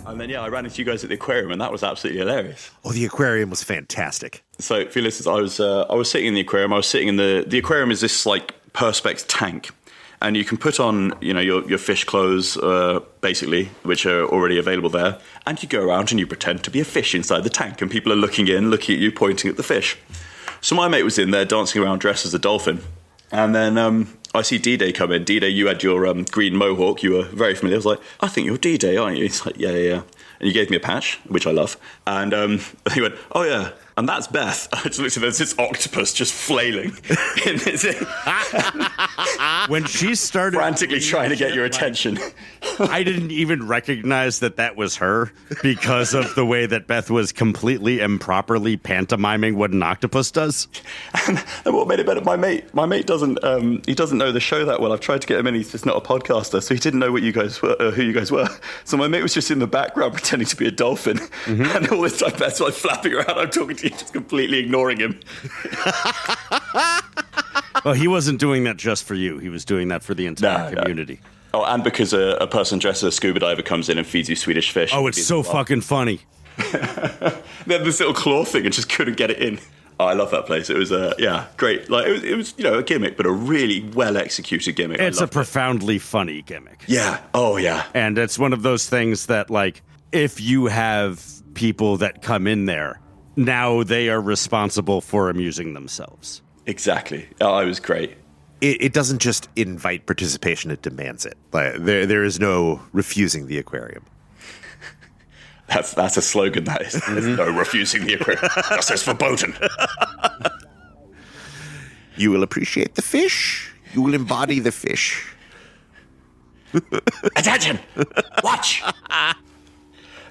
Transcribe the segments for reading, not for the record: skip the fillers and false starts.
And then, I ran into you guys at the aquarium, and that was absolutely hilarious. Oh, the aquarium was fantastic. So, for your listeners, I was sitting in the aquarium. I was sitting in the aquarium is this like perspex tank, and you can put on your fish clothes basically, which are already available there, and you go around and you pretend to be a fish inside the tank, and people are looking at you, pointing at the fish. So my mate was in there dancing around dressed as a dolphin, and then I see D-Day come in. D-Day, you had your green mohawk. You were very familiar. I was like, I think you're D-Day, aren't you? He's like, yeah. And you gave me a patch, which I love. And he went, oh, yeah. And that's Beth. I just looked at there's this octopus just flailing. When she started frantically trying to get your attention. I didn't even recognize that was her because of the way that Beth was completely improperly pantomiming what an octopus does. And what made it better, my mate doesn't he doesn't know the show that well. I've tried to get him in. He's just not a podcaster, so he didn't know what you guys were, who you guys were. So my mate was just in the background pretending to be a dolphin, and all this time Beth's like flapping around. I'm talking to you, just completely ignoring him. Well, he wasn't doing that just for you. He was doing that for the entire community. Oh, and because a person dressed as a scuba diver comes in and feeds you Swedish fish. Oh, it's so fucking funny. They had this little claw thing and just couldn't get it in. Oh, I love that place. It was great. Like it was a gimmick, but a really well executed gimmick. It's a profoundly funny gimmick. Yeah. Oh, yeah. And it's one of those things that, like, if you have people that come in there, now they are responsible for amusing themselves. Exactly. Oh, it was great. It doesn't just invite participation; it demands it. Like, there is no refusing the aquarium. That's a slogan. That is. There's no refusing the aquarium. That's just verboten. You will appreciate the fish. You will embody the fish. Attention! Watch!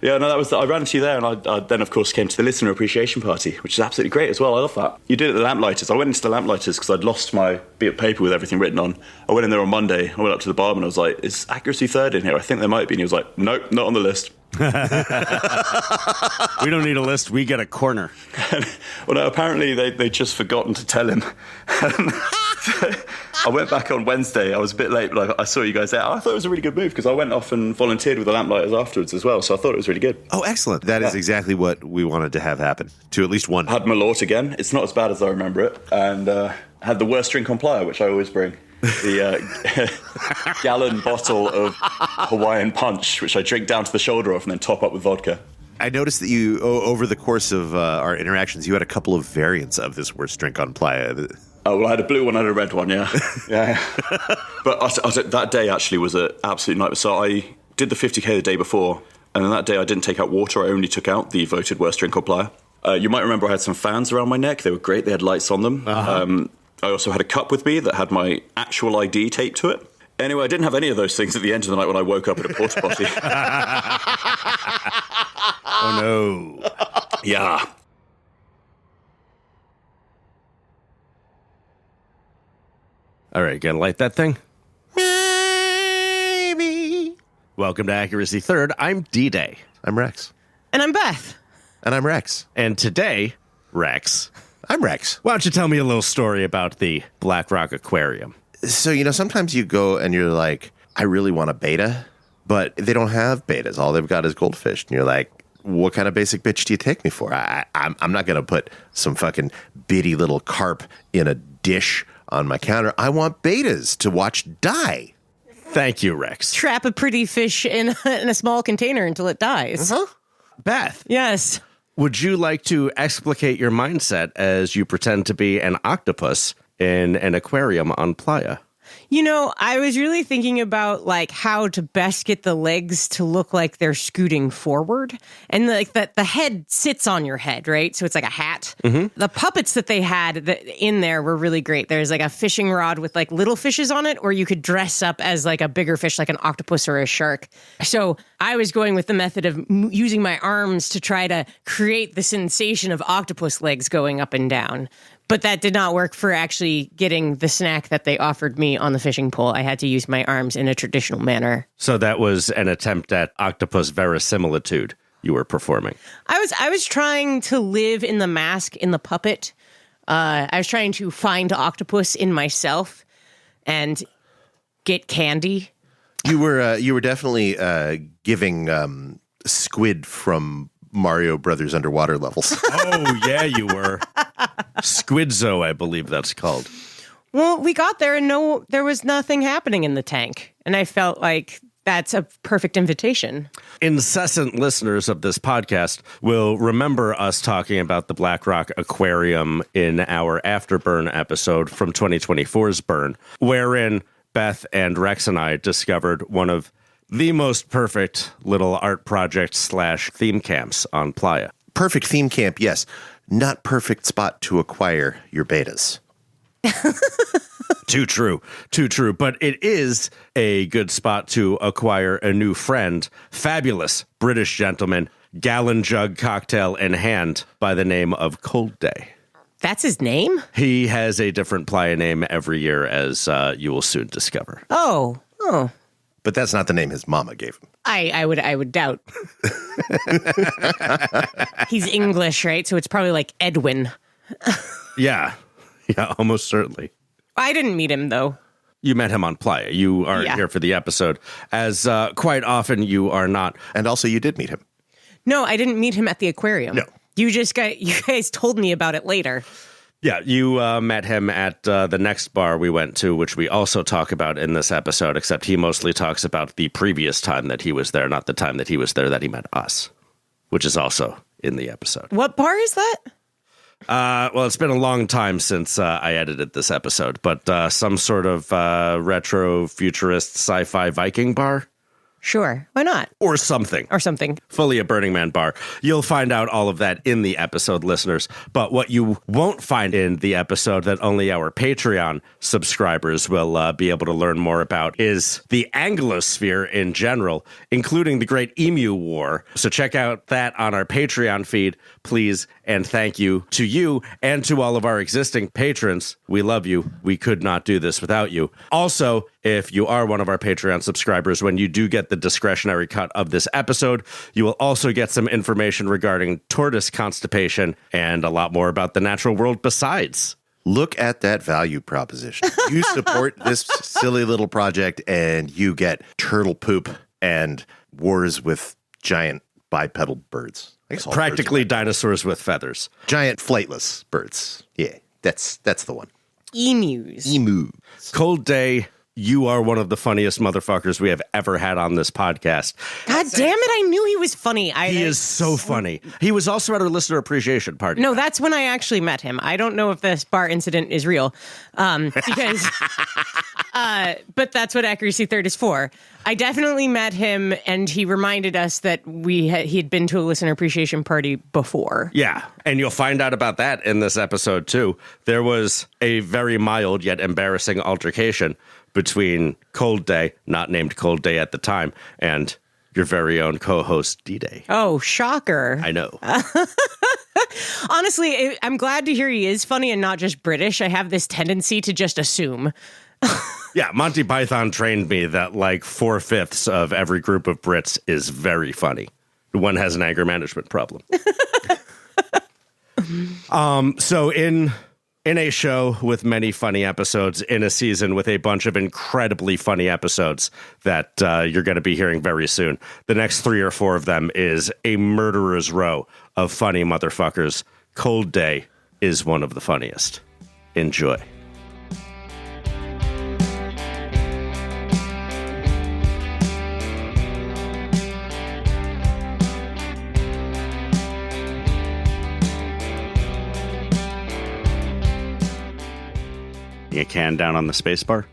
Yeah, no, I ran into you there, and I then, of course, came to the listener appreciation party, which is absolutely great as well. I love that. You did it at the Lamplighters. I went into the Lamplighters because I'd lost my bit of paper with everything written on. I went in there on Monday. I went up to the barman. I was like, is Accuracy third in here? I think there might be. And he was like, nope, not on the list. We don't need a list. We get a corner. Well, no, apparently they'd just forgotten to tell him. I went back on Wednesday. I was a bit late, but I saw you guys there. I thought it was a really good move because I went off and volunteered with the Lamplighters afterwards as well. So I thought it was really good. Oh, excellent. That is exactly what we wanted to have happen to at least one. I had Malort again. It's not as bad as I remember it. And had the worst drink on playa, which I always bring. The gallon bottle of Hawaiian Punch, which I drink down to the shoulder of and then top up with vodka. I noticed that you, over the course of our interactions, you had a couple of variants of this worst drink on playa. Oh, well, I had a blue one and a red one, yeah. Yeah. But that day actually was an absolute nightmare. So I did the 50K the day before, and then that day I didn't take out water. I only took out the voted worst drink on playa. You might remember I had some fans around my neck. They were great. They had lights on them. Uh-huh. I also had a cup with me that had my actual ID taped to it. Anyway, I didn't have any of those things at the end of the night when I woke up at a porta potty. Oh, no. Yeah. All right, gotta light that thing? Maybe. Welcome to Accuracy Third. I'm D-Day. I'm Rex. And I'm Beth. And I'm Rex. And today, Rex. I'm Rex. Why don't you tell me a little story about the Black Rock Aquarium? So, sometimes you go and you're like, I really want a beta, but they don't have betas. All they've got is goldfish. And you're like, what kind of basic bitch do you take me for? I'm not going to put some fucking bitty little carp in a dish on my counter. I want betas to watch die. Thank you, Rex. Trap a pretty fish in a small container until it dies. Uh-huh. Beth. Yes. Would you like to explicate your mindset as you pretend to be an octopus in an aquarium on playa? I was really thinking about how to best get the legs to look like they're scooting forward, and that the head sits on your head, right? So it's like a hat. Mm-hmm. The puppets that they had in there were really great. There's a fishing rod with little fishes on it, or you could dress up as a bigger fish, like an octopus or a shark. So I was going with the method of using my arms to try to create the sensation of octopus legs going up and down. But that did not work for actually getting the snack that they offered me on the fishing pole. I had to use my arms in a traditional manner. So that was an attempt at octopus verisimilitude you were performing. I was trying to live in the mask, in the puppet. I was trying to find octopus in myself and get candy. You were definitely giving squid from Mario Brothers underwater levels. Oh, yeah, you were. Squidzo, I believe that's called. Well, we got there and there was nothing happening in the tank. And I felt like that's a perfect invitation. Incessant listeners of this podcast will remember us talking about the Black Rock Aquarium in our Afterburn episode from 2024's Burn, wherein Beth and Rex and I discovered one of the most perfect little art project / theme camps on Playa. Perfect theme camp, yes. Not perfect spot to acquire your betas. Too true. But it is a good spot to acquire a new friend, fabulous British gentleman, gallon jug cocktail in hand by the name of Cold Day. That's his name? He has a different Playa name every year, as you will soon discover. Oh. But that's not the name his mama gave him. I would doubt. He's English, right? So it's probably like Edwin. Yeah, almost certainly. I didn't meet him, though. You met him on Playa. You aren't here for the episode, as quite often you are not. And also, you did meet him. No, I didn't meet him at the aquarium. No. You guys told me about it later. Yeah, you met him at the next bar we went to, which we also talk about in this episode, except he mostly talks about the previous time that he was there, not the time that he was there that he met us, which is also in the episode. What bar is that? Well, it's been a long time since I edited this episode, but some sort of retro futurist sci-fi Viking bar? Sure, why not? Or something. Fully a Burning Man bar. You'll find out all of that in the episode, listeners. But what you won't find in the episode that only our Patreon subscribers will be able to learn more about is the Anglosphere in general, including the Great Emu War. So check out that on our Patreon feed, please. And thank you to you and to all of our existing patrons. We love you. We could not do this without you. Also, if you are one of our Patreon subscribers, when you do get the discretionary cut of this episode, you will also get some information regarding tortoise constipation and a lot more about the natural world besides. Look at that value proposition. You support this silly little project and you get turtle poop and wars with giant bipedal birds. Practically dinosaurs with feathers. Giant flightless birds. Yeah, that's the one. Emus. Cold Day, you are one of the funniest motherfuckers we have ever had on this podcast. God damn it, I knew he was funny. He is so funny. He was also at our listener appreciation party. No, that's when I actually met him. I don't know if this bar incident is real, because, but that's what Accuracy Third is for. I definitely met him, and he reminded us that he had been to a listener appreciation party before. Yeah, and you'll find out about that in this episode, too. There was a very mild yet embarrassing altercation between Cold Day, not named Cold Day at the time, and your very own co-host, D-Day. Oh, shocker. I know. Honestly, I'm glad to hear he is funny and not just British. I have this tendency to just assume. Yeah, Monty Python trained me that like 4/5 of every group of Brits is very funny. One has an anger management problem. So in a show with many funny episodes, in a season with a bunch of incredibly funny episodes that you're going to be hearing very soon, the next 3 or 4 of them is a murderer's row of funny motherfuckers. Cold Day is one of the funniest. Enjoy. A can down on the space bar.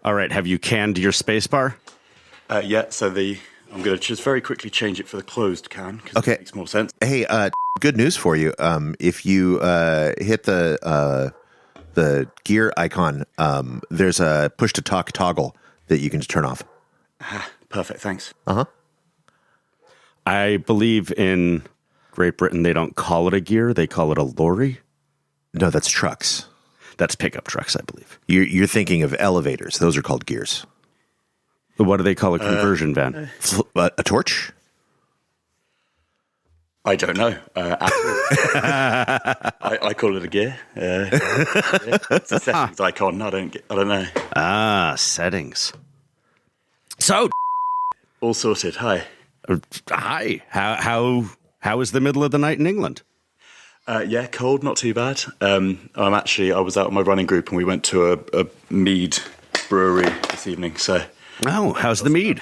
All right, have you canned your space bar? Yeah, so I'm going to just very quickly change it for the closed can, because Okay. it makes more sense. Hey, good news for you. If you hit the gear icon, there's a push to talk toggle that you can just turn off. Perfect, thanks. I believe in Great Britain, they don't call it a gear, they call it a lorry. No, that's trucks. That's pickup trucks, I believe. You're thinking of elevators. Those are called gears. What do they call a conversion van? A torch? I don't know. I call it a gear. It's a settings icon. I don't know. Ah, settings. So, All sorted. Hi. hi. How is the middle of the night in England? Yeah, cold, not too bad. I was out with my running group and we went to a mead brewery this evening. So, Oh, how's the mead?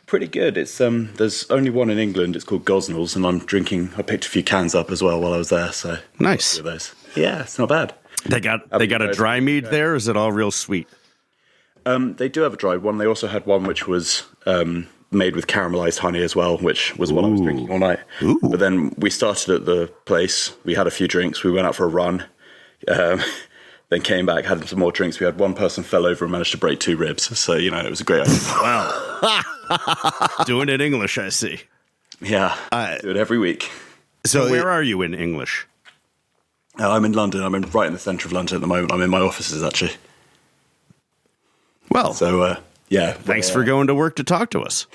pretty good. It's there's only one in England. It's called Gosnells, and I picked a few cans up as well while I was there. So Nice. those. Yeah, it's not bad. They got a dry mead there. Or is it all real sweet? They do have a dried one. They also had one which was made with caramelized honey as well, which was what I was drinking all night. Ooh. But then we started at the place. We had a few drinks. We went out for a run. Then came back, had some more drinks. We had one person fell over and managed to break 2 ribs. So, it was a great idea. Wow. Doing it English, I see. Yeah, do it every week. So where are you in English? I'm in London. I'm right in the centre of London at the moment. I'm in my offices, actually. Well, So, yeah. thanks for going to work to talk to us.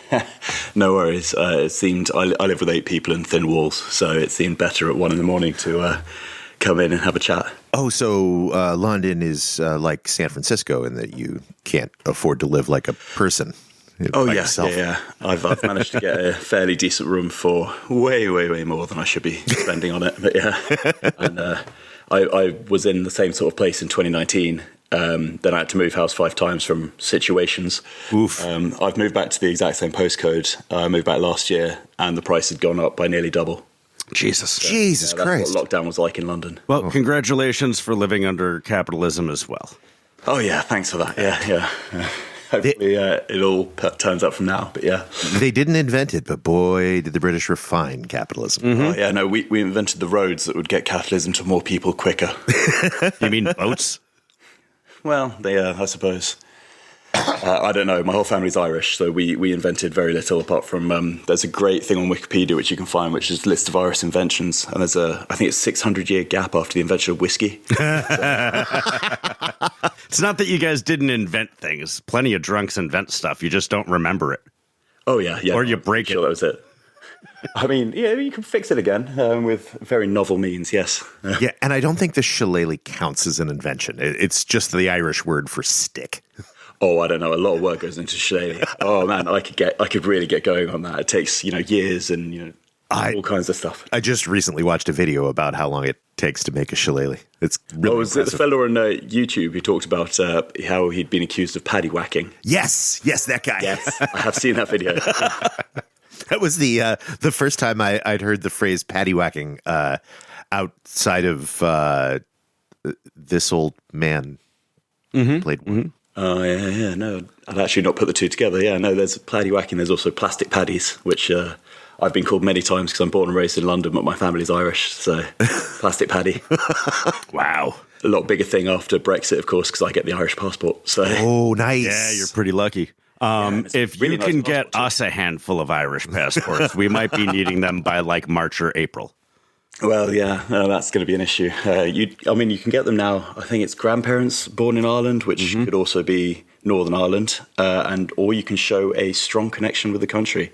No worries. It seemed, I live with 8 people and thin walls, so it seemed better at 1 a.m. to come in and have a chat. Oh, so London is like San Francisco in that you can't afford to live like a person. Oh, by yeah, yourself. yeah. I've managed to get a fairly decent room for way, way, way more than I should be spending on it. But yeah, and I was in the same sort of place in 2019. Then I had to move house 5 times from situations. Oof. I've moved back to the exact same postcode. I moved back last year, and the price had gone up by nearly double. Jesus. Jesus Christ. That's what lockdown was like in London. Well, congratulations for living under capitalism as well. Oh, yeah, thanks for that. Yeah. Hopefully it all turns up from now, but yeah. They didn't invent it, but boy, did the British refine capitalism. Oh, yeah, no, we invented the roads that would get capitalism to more people quicker. You mean boats? Well, I suppose. I don't know. My whole family's Irish, so we invented very little apart from there's a great thing on Wikipedia which you can find, which is a list of Irish inventions, and there's I think it's 600-year gap after the invention of whiskey. It's not that you guys didn't invent things. Plenty of drunks invent stuff. You just don't remember it. Oh yeah. Or you break Sure, that was it. I mean, yeah, you can fix it again with very novel means. Yes. Yeah, and I don't think the shillelagh counts as an invention. It's just the Irish word for stick. Oh, I don't know. A lot of work goes into shillelagh. Oh man, I could really get going on that. It takes years and all kinds of stuff. I just recently watched a video about how long it takes to make a shillelagh. It's really Was it the impressive. fellow on YouTube who talked about how he'd been accused of paddy whacking? Yes, that guy. Yes, I have seen that video. That was the first time I'd heard the phrase paddy whacking outside of this old man played one. Oh, yeah. No, I'd actually not put the two together. Yeah, no, there's paddy whacking. There's also plastic paddies, which I've been called many times because I'm born and raised in London, but my family's Irish. So plastic paddy. Wow. A lot bigger thing after Brexit, of course, because I get the Irish passport. So Oh, nice. Yeah, you're pretty lucky. it's If really you nice can get passport, too. us a handful of Irish passports, we might be needing them by like March or April. Well, yeah, no, that's going to be an issue. You can get them now. I think it's grandparents born in Ireland, which could also be Northern Ireland, or you can show a strong connection with the country.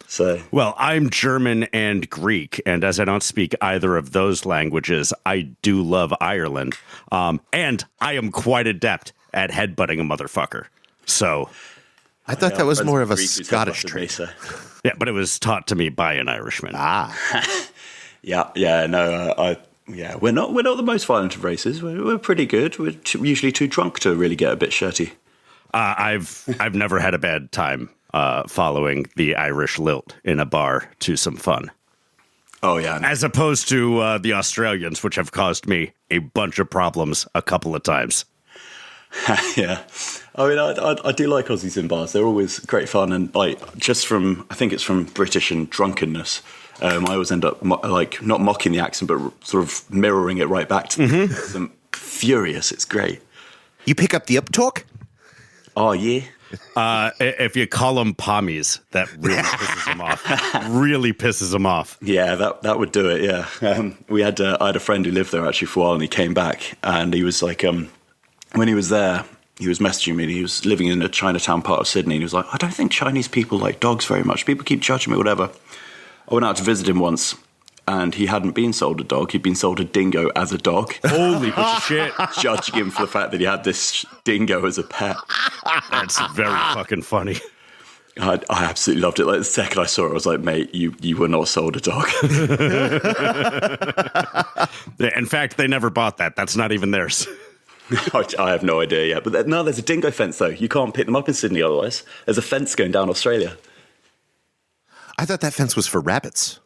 So, Well, I'm German and Greek, and as I don't speak either of those languages, I do love Ireland. And I am quite adept at headbutting a motherfucker. So, I thought that was more of a Greek who's Scottish headbutted me, trait. so. yeah, but it was taught to me by an Irishman. Yeah, no, we're not the most violent of races. We're pretty good. We're usually too drunk to really get a bit shirty. I've never had a bad time following the Irish lilt in a bar to some fun. Oh yeah, no. As opposed to the Australians, which have caused me a bunch of problems a couple of times. Yeah. I mean, I do like Aussies in bars. They're always great fun, and I think it's from British and drunkenness. I always end up not mocking the accent, but sort of mirroring it right back to them. I'm furious. It's great. You pick up the uptalk? Oh yeah. If you call them pommies, that really pisses them off. Really pisses them off. Yeah, that would do it. Yeah. I had a friend who lived there actually for a while, and he came back, and he was like, when he was there, he was messaging me, and he was living in a Chinatown part of Sydney, and he was like, I don't think Chinese people like dogs very much. People keep judging me, whatever. I went out to visit him once, and he hadn't been sold a dog. He'd been sold a dingo as a dog. Holy shit. Judging him for the fact that he had this dingo as a pet. That's very fucking funny. I absolutely loved it. Like the second I saw it, I was like, mate, you were not sold a dog. In fact, they never bought that. That's not even theirs. I have no idea yet. But no, there's a dingo fence, though. You can't pick them up in Sydney otherwise. There's a fence going down Australia. I thought that fence was for rabbits.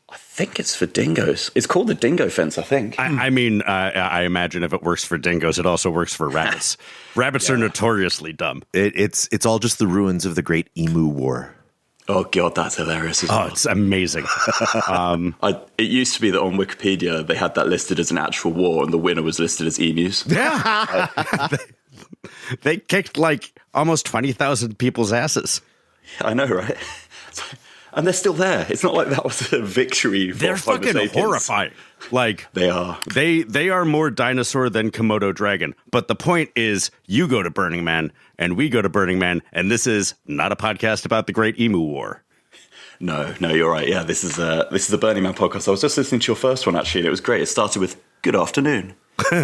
I think it's for dingoes. It's called the dingo fence, I think. I mean, I imagine if it works for dingoes, it also works for rabbits. Rabbits are notoriously dumb. It's all just the ruins of the Great Emu War. Oh, God, that's hilarious as Oh, well. it's amazing. It used to be that on Wikipedia, they had that listed as an actual war, and the winner was listed as emus. Yeah. They kicked like almost 20,000 people's asses. I know, right? And they're still there. It's not like that was a victory for They're Homo fucking sapiens. horrifying. Like They are. They are more dinosaur than Komodo dragon. But the point is, you go to Burning Man and we go to Burning Man, and this is not a podcast about the Great Emu War. No, you're right. Yeah, this is a Burning Man podcast. I was just listening to your first one, actually, and it was great. It started with, good afternoon. We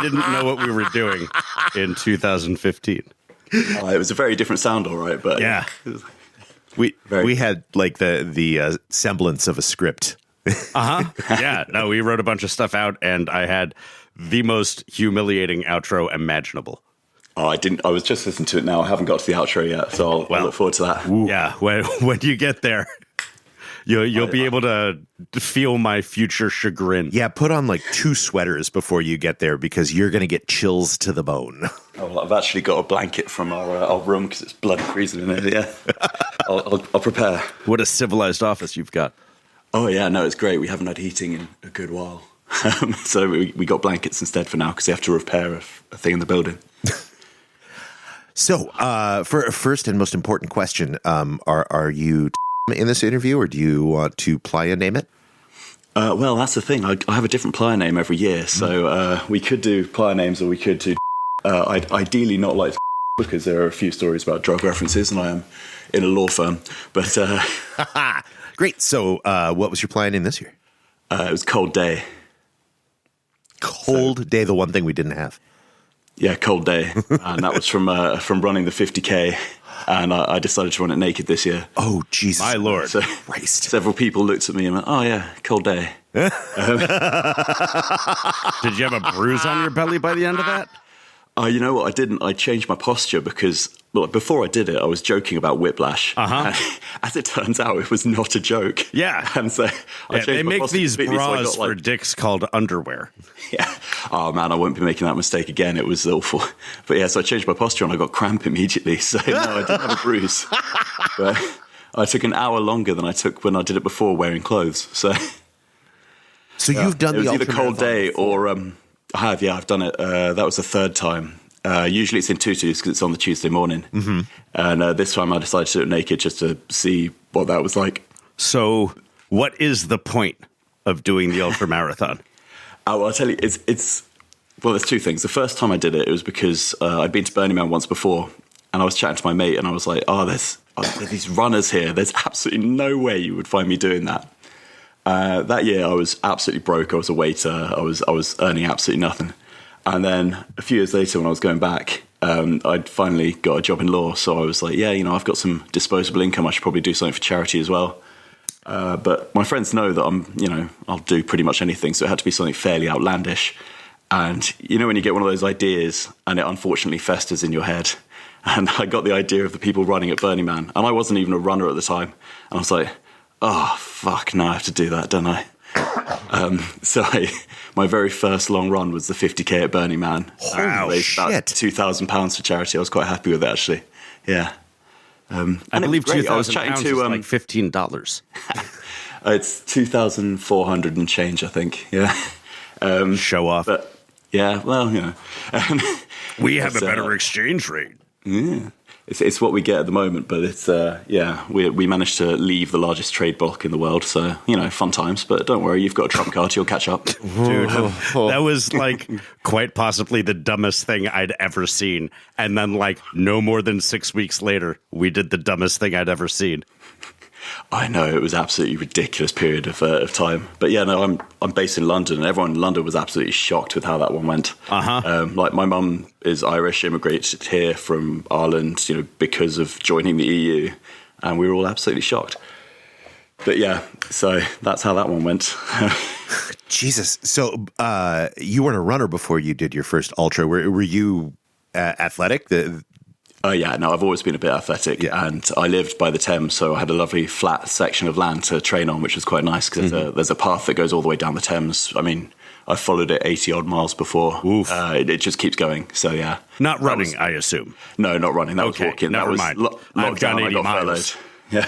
didn't know what we were doing in 2015. It was a very different sound, all right. But Yeah. We had like the semblance of a script. Yeah, no, we wrote a bunch of stuff out, and I had the most humiliating outro imaginable. Oh, I didn't. I was just listening to it now. I haven't got to the outro yet, so I'll look forward to that. Yeah, when you get there, you'll be able to feel my future chagrin. Yeah, put on like 2 sweaters before you get there because you're going to get chills to the bone. Oh, well, I've actually got a blanket from our room because it's bloody freezing in there. Yeah, I'll prepare. What a civilized office you've got. Oh yeah, no, it's great. We haven't had heating in a good while, so we got blankets instead for now because they have to repair a thing in the building. So, for first and most important question, are you in this interview, or do you want to playa name it? Well, that's the thing. I have a different playa name every year, so we could do playa names, or we could do. I'd ideally not like because there are a few stories about drug references, and I am in a law firm. But Great. So, what was your playa name this year? it was Cold Day. Cold Day, the one thing we didn't have. Yeah, Cold Day, and that was from running the 50K, and I decided to run it naked this year. Oh, Jesus. My Lord. So Christ. several people looked at me and went, "Oh yeah, Cold Day." Did you have a bruise on your belly by the end of that? You know what? I didn't. I changed my posture because, well, before I did it, I was joking about whiplash. And as it turns out, it was not a joke. Yeah. And so I changed they my make posture these completely, so I bras got, for dicks called underwear. Yeah. Oh man, I won't be making that mistake again. It was awful. But yeah, so I changed my posture and I got cramp immediately. So no, I didn't have a bruise. But I took an hour longer than I took when I did it before wearing clothes. So You've done it was the either Cold ultramarathon Day before. or I have. Yeah, I've done it. That was the third time. Usually it's in tutus because it's on the Tuesday morning. Mm-hmm. And this time I decided to do it naked just to see what that was like. So, what is the point of doing the ultramarathon? Well, I'll tell you, well, there's 2 things. The first time I did it, it was because I'd been to Burning Man once before, and I was chatting to my mate, and I was like, there's these runners here. There's absolutely no way you would find me doing that. That year, I was absolutely broke. I was a waiter. I was earning absolutely nothing. And then a few years later, when I was going back, I'd finally got a job in law. So I was like, yeah, I've got some disposable income. I should probably do something for charity as well. But my friends know that I'll do pretty much anything. So it had to be something fairly outlandish. And when you get one of those ideas and it unfortunately festers in your head. And I got the idea of the people running at Burning Man. And I wasn't even a runner at the time. And I was like, oh, fuck, now I have to do that, don't I? So my very first long run was the 50K at Burning Man. Holy Raised about shit. £2,000 for charity. I was quite happy with it, actually. Yeah. I believe I was 2,000 chatting pounds to is like $15. it's 2,400 and change, I think. Yeah. Show off. But yeah, well, We have a better exchange rate. Yeah. It's what we get at the moment, but it's we managed to leave the largest trade bloc in the world, so fun times. But don't worry, you've got a trump card, you'll catch up. Dude, that was like quite possibly the dumbest thing I'd ever seen. And then like no more than 6 weeks later, we did the dumbest thing I'd ever seen. I know, it was absolutely ridiculous period of time. But yeah, no, I'm based in London, and everyone in London was absolutely shocked with how that one went. Like my mum is Irish, immigrated here from Ireland, because of joining the EU, and we were all absolutely shocked. But yeah, so that's how that one went. Jesus. So you weren't a runner before you did your first ultra. Were you athletic? Yeah, no, I've always been a bit athletic, and I lived by the Thames, so I had a lovely flat section of land to train on, which was quite nice because there's a path that goes all the way down the Thames. I mean, I followed it 80-odd miles before. It just keeps going, so yeah. Not running, I assume. No, not running. That was walking. Never mind. I've done 80 miles. Yeah.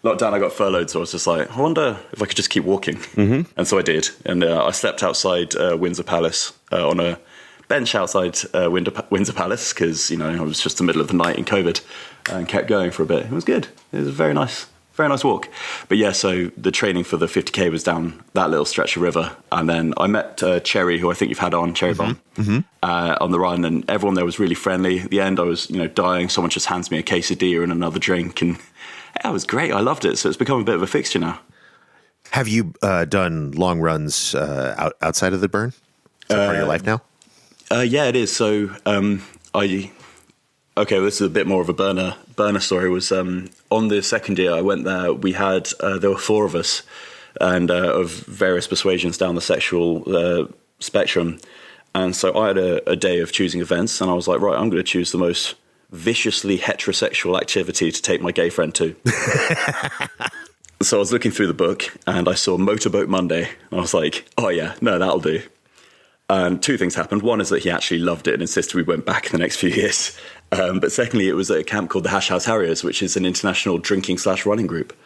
Lockdown, I got furloughed, so I was just like, I wonder if I could just keep walking. And so I did. And I slept outside Windsor Palace on a bench outside Windsor Palace because, I was just the middle of the night in COVID and kept going for a bit. It was good. It was a very nice walk. But yeah, so the training for the 50K was down that little stretch of river. And then I met Cherry, who I think you've had on, Cherry Bomb, on the run. And everyone there was really friendly. At the end, I was, dying. Someone just hands me a quesadilla and another drink. And yeah, it was great. I loved it. So it's become a bit of a fixture now. Have you done long runs outside of the burn? Is that part of your life now? Yeah, it is. So this is a bit more of a burner story. Was on the second year I went there, we had there were 4 of us, and of various persuasions down the sexual spectrum. And so I had a day of choosing events, and I was like, right, I'm going to choose the most viciously heterosexual activity to take my gay friend to. So I was looking through the book, and I saw Motorboat Monday, and I was like, oh yeah, no, that'll do. And 2 things happened. One is that he actually loved it and insisted we went back in the next few years. But secondly, it was at a camp called the Harriers, which is an international drinking/running group.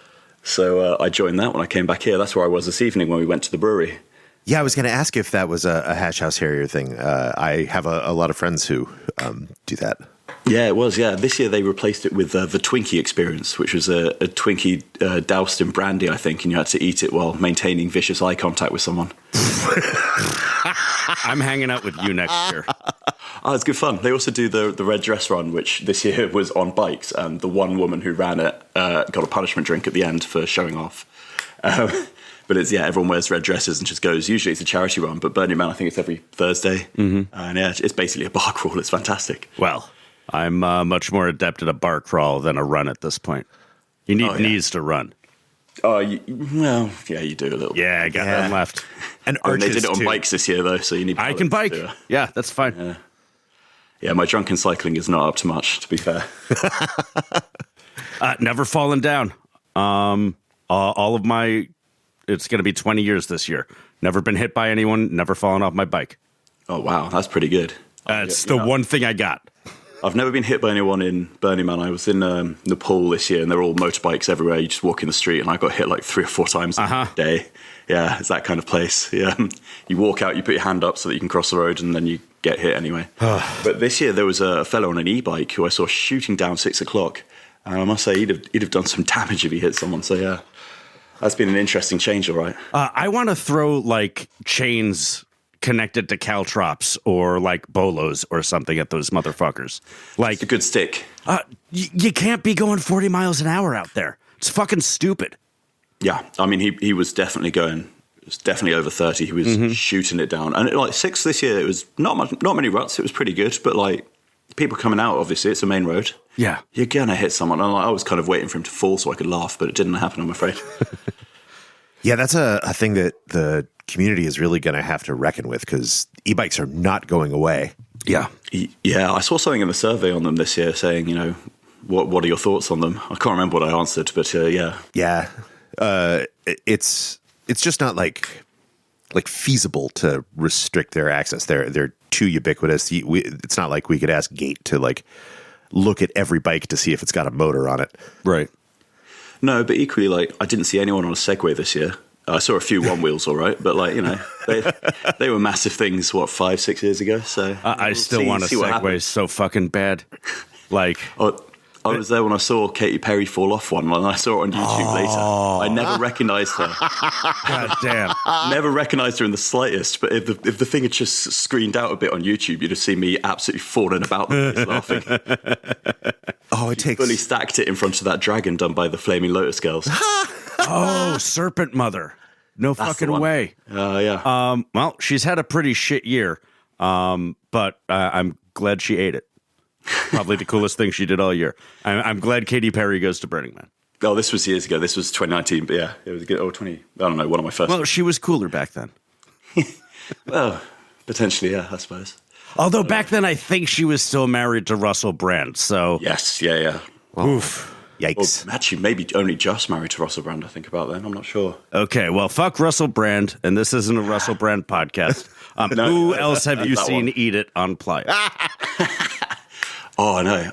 So I joined that when I came back here. That's where I was this evening when we went to the brewery. Yeah, I was going to ask if that was a Hash House Harrier thing. I have a lot of friends who do that. Yeah, it was. Yeah, this year they replaced it with the Twinkie experience, which was a Twinkie doused in brandy, I think, and you had to eat it while maintaining vicious eye contact with someone. I'm hanging out with you next year. Oh, it's good fun. They also do the red dress run, which this year was on bikes, and the one woman who ran it got a punishment drink at the end for showing off. But it's, everyone wears red dresses and just goes. Usually it's a charity run, but Burning Man, I think it's every Thursday. And yeah, it's basically a bar crawl. It's fantastic. Well, I'm much more adept at a bar crawl than a run at this point. You need knees to run. Oh, well, yeah, you do a little bit. Yeah, I got them left. And they did it on bikes this year, though, so you need... I can bike. Yeah, that's fine. Yeah, my drunken cycling is not up to much, to be fair. Never fallen down. All of my... It's going to be 20 years this year. Never been hit by anyone, never fallen off my bike. Oh, wow, that's pretty good. It's the one thing I got. I've never been hit by anyone in Burning Man. I was in Nepal this year, and they're all motorbikes everywhere. You just walk in the street, and I got hit like 3 or 4 times a day. Yeah, it's that kind of place. Yeah, you walk out, you put your hand up so that you can cross the road, and then you get hit anyway. But this year there was a fellow on an e-bike who I saw shooting down 6 o'clock, and I must say he'd have done some damage if he hit someone. So yeah, that's been an interesting change, all right. I want to throw like chains connected to caltrops or like bolos or something at those motherfuckers. Like, it's a good stick. You can't be going 40 miles an hour out there. It's fucking stupid. Yeah, I mean, he was definitely going. It was definitely over 30. He was shooting it down, and like 6 this year, it was not many ruts. It was pretty good, but like people coming out, obviously, it's a main road. Yeah, you're gonna hit someone. And I was kind of waiting for him to fall so I could laugh, but it didn't happen, I'm afraid. Yeah, that's a thing that the community is really going to have to reckon with because e-bikes are not going away. Yeah. Yeah, I saw something in the survey on them this year saying, what are your thoughts on them? I can't remember what I answered, but yeah. Yeah. It's just not like feasible to restrict their access. They're too ubiquitous. It's not like we could ask Gate to like look at every bike to see if it's got a motor on it. Right. No, but equally, like, I didn't see anyone on a Segway this year. I saw a few one wheels, all right, but like they were massive things. 5-6 years ago? So I still want a Segway so fucking bad. Like, I was there when I saw Katy Perry fall off one, and I saw it on YouTube later. I never recognised her. God damn. Never recognised her in the slightest. But if the thing had just screened out a bit on YouTube, you'd have seen me absolutely falling about the place laughing. Oh, it takes Fully stacked it in front of that dragon done by the Flaming Lotus Girls. Oh, Serpent Mother. No fucking way. Yeah. Well, she's had a pretty shit year, but I'm glad she ate it. Probably the coolest thing she did all year. I'm glad Katy Perry goes to Burning Man. Oh, this was years ago. This was 2019. But yeah, it was good. 20. I don't know. One of my first. Well, she was cooler back then. Well, potentially, yeah, I suppose. Although back then, I think she was still married to Russell Brand. So Yes. Yeah. oof. yikes. Well, actually, maybe only just married to Russell Brand, I think about then. I'm not sure. Okay, well, fuck Russell Brand, and this isn't a Russell Brand podcast. Who else have you seen eat it on Playa? Oh, no.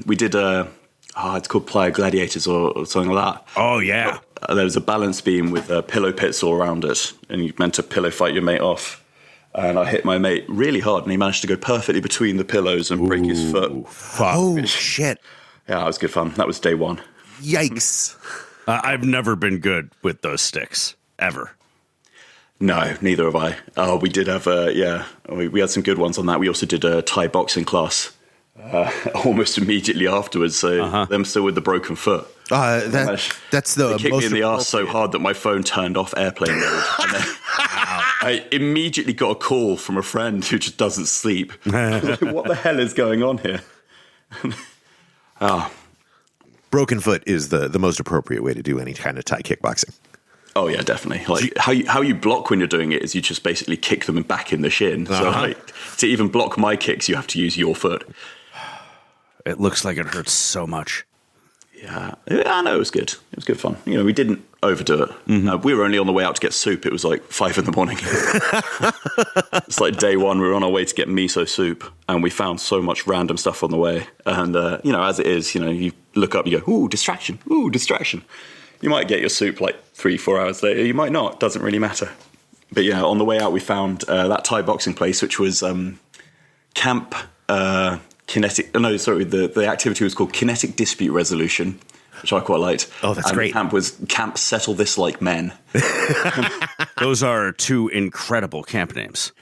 We did it's called Playa Gladiators or something like that. Oh, yeah. There was a balance beam with pillow pits all around it, and you meant to pillow fight your mate off. And I hit my mate really hard, and he managed to go perfectly between the pillows and break his foot. Fuck. Oh, shit. Yeah, it was good fun. That was day one. Yikes. I've never been good with those sticks, ever. No, neither have I. We did have, we had some good ones on that. We also did a Thai boxing class almost immediately afterwards, so them still with the broken foot. That's the They kicked most me in the arse so hard that my phone turned off airplane mode. And then I immediately got a call from a friend who just doesn't sleep. Like, what the hell is going on here? broken foot is the most appropriate way to do any kind of Thai kickboxing. Oh yeah, definitely. Like how you block when you're doing it is you just basically kick them back in the shin. So like, to even block my kicks, you have to use your foot. It looks like it hurts so much. Yeah, I know it was good. It was good fun. You know, we didn't overdo it. We were only on the way out to get soup. It was like 5 a.m. It's like day one. We were on our way to get miso soup, and we found so much random stuff on the way. And you know, as it is, you know, you look up, you go, "Ooh, distraction! Ooh, distraction!" You might get your soup like 3-4 hours later. You might not. Doesn't really matter. But yeah, on the way out, we found that Thai boxing place, which was Camp. The activity was called Kinetic Dispute Resolution, which I quite liked. Oh, that's great. The camp was Camp Settle This Like Men. Those are two incredible camp names.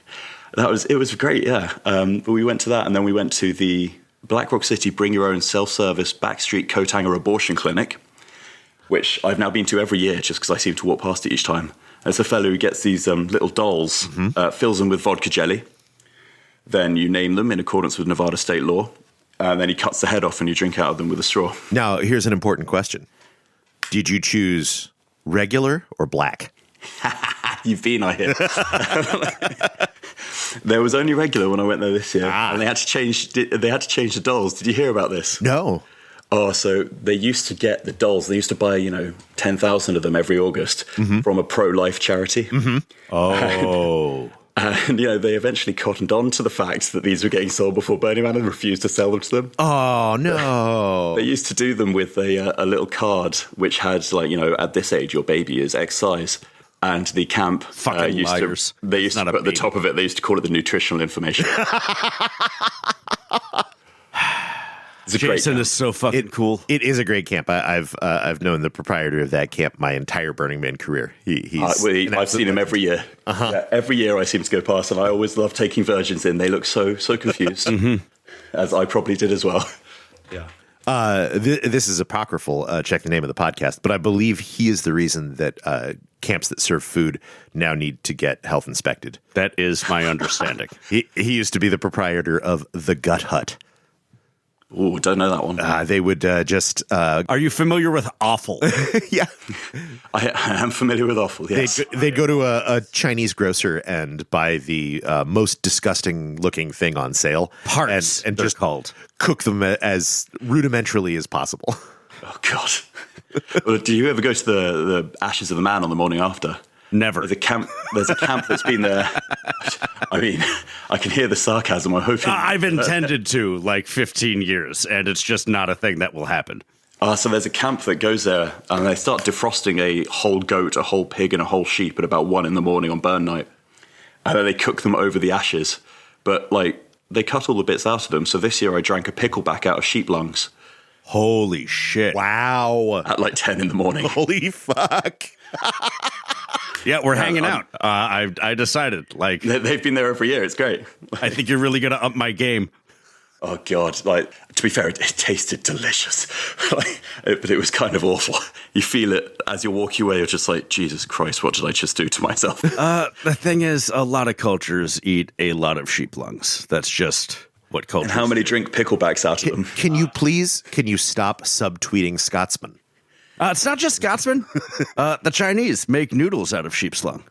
It was great, yeah. But we went to that, and then we went to the Black Rock City Bring Your Own Self-Service Backstreet Coat Hanger Abortion Clinic, which I've now been to every year just because I seem to walk past it each time. It's a fellow who gets these little dolls, fills them with vodka jelly. Then you name them in accordance with Nevada state law, and then he cuts the head off and you drink out of them with a straw. Now, here's an important question. Did you choose regular or black? You've been, I hear. There was only regular when I went there this year, and they had to change the dolls. Did you hear about this? No. Oh, so they used to get the dolls. They used to buy, 10,000 of them every August from a pro-life charity. Oh. And, they eventually cottoned on to the fact that these were getting sold before Burning Man and refused to sell them to them. Oh, no. They used to do them with a little card which had, at this age, your baby is X size. And the camp Fucking liars. They used to put at the top of it, they used to call it the nutritional information. Jason is so fucking cool. It is a great camp. I've known the proprietor of that camp my entire Burning Man career. I've seen him every year. Yeah, every year I seem to go past, and I always love taking virgins in. They look so confused, as I probably did as well. Yeah. This is apocryphal. Check the name of the podcast, but I believe he is the reason that camps that serve food now need to get health inspected. That is my understanding. He used to be the proprietor of the Gut Hut. Oh, don't know that one. They would just... Are you familiar with offal? Yeah. I am familiar with offal, yes. They'd go to a Chinese grocer and buy the most disgusting looking thing on sale. Parts, and just called. Cook them as rudimentarily as possible. Oh, God. Well, do you ever go to the Ashes of the Man on the morning after? Never. There's a camp that's been there. I mean, I can hear the sarcasm. I'm hoping. I've intended to 15 years, and it's just not a thing that will happen. So there's a camp that goes there, and they start defrosting a whole goat, a whole pig, and a whole sheep at about 1 a.m. on burn night. And then they cook them over the ashes. But, they cut all the bits out of them. So this year I drank a pickleback out of sheep lungs. Holy shit. Wow. at like 10 in the morning. Holy fuck. Yeah, we're hanging out. I decided, like, They've been there every year. It's great. I think you're really going to up my game. Oh God! Like, to be fair, it tasted delicious, but it was kind of awful. You feel it as you're walking away. You're just like, Jesus Christ, what did I just do to myself? The thing is, a lot of cultures eat a lot of sheep lungs. That's just what culture. And how many drink picklebacks out of them? Can you stop subtweeting Scotsman? It's not just Scotsman. The Chinese make noodles out of sheep's lung.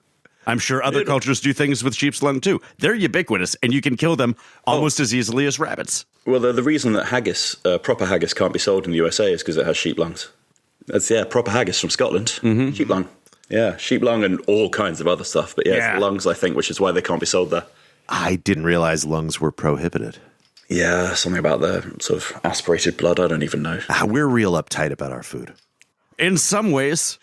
I'm sure other cultures do things with sheep's lung too. They're ubiquitous, and you can kill them almost as easily as rabbits. Well, the reason that haggis, proper haggis, can't be sold in the USA is because it has sheep lungs. That's proper haggis from Scotland. Sheep lung. Yeah, sheep lung and all kinds of other stuff. But it's the lungs, I think, which is why they can't be sold there. I didn't realize lungs were prohibited. Yeah, something about the sort of aspirated blood. I don't even know. We're real uptight about our food. In some ways.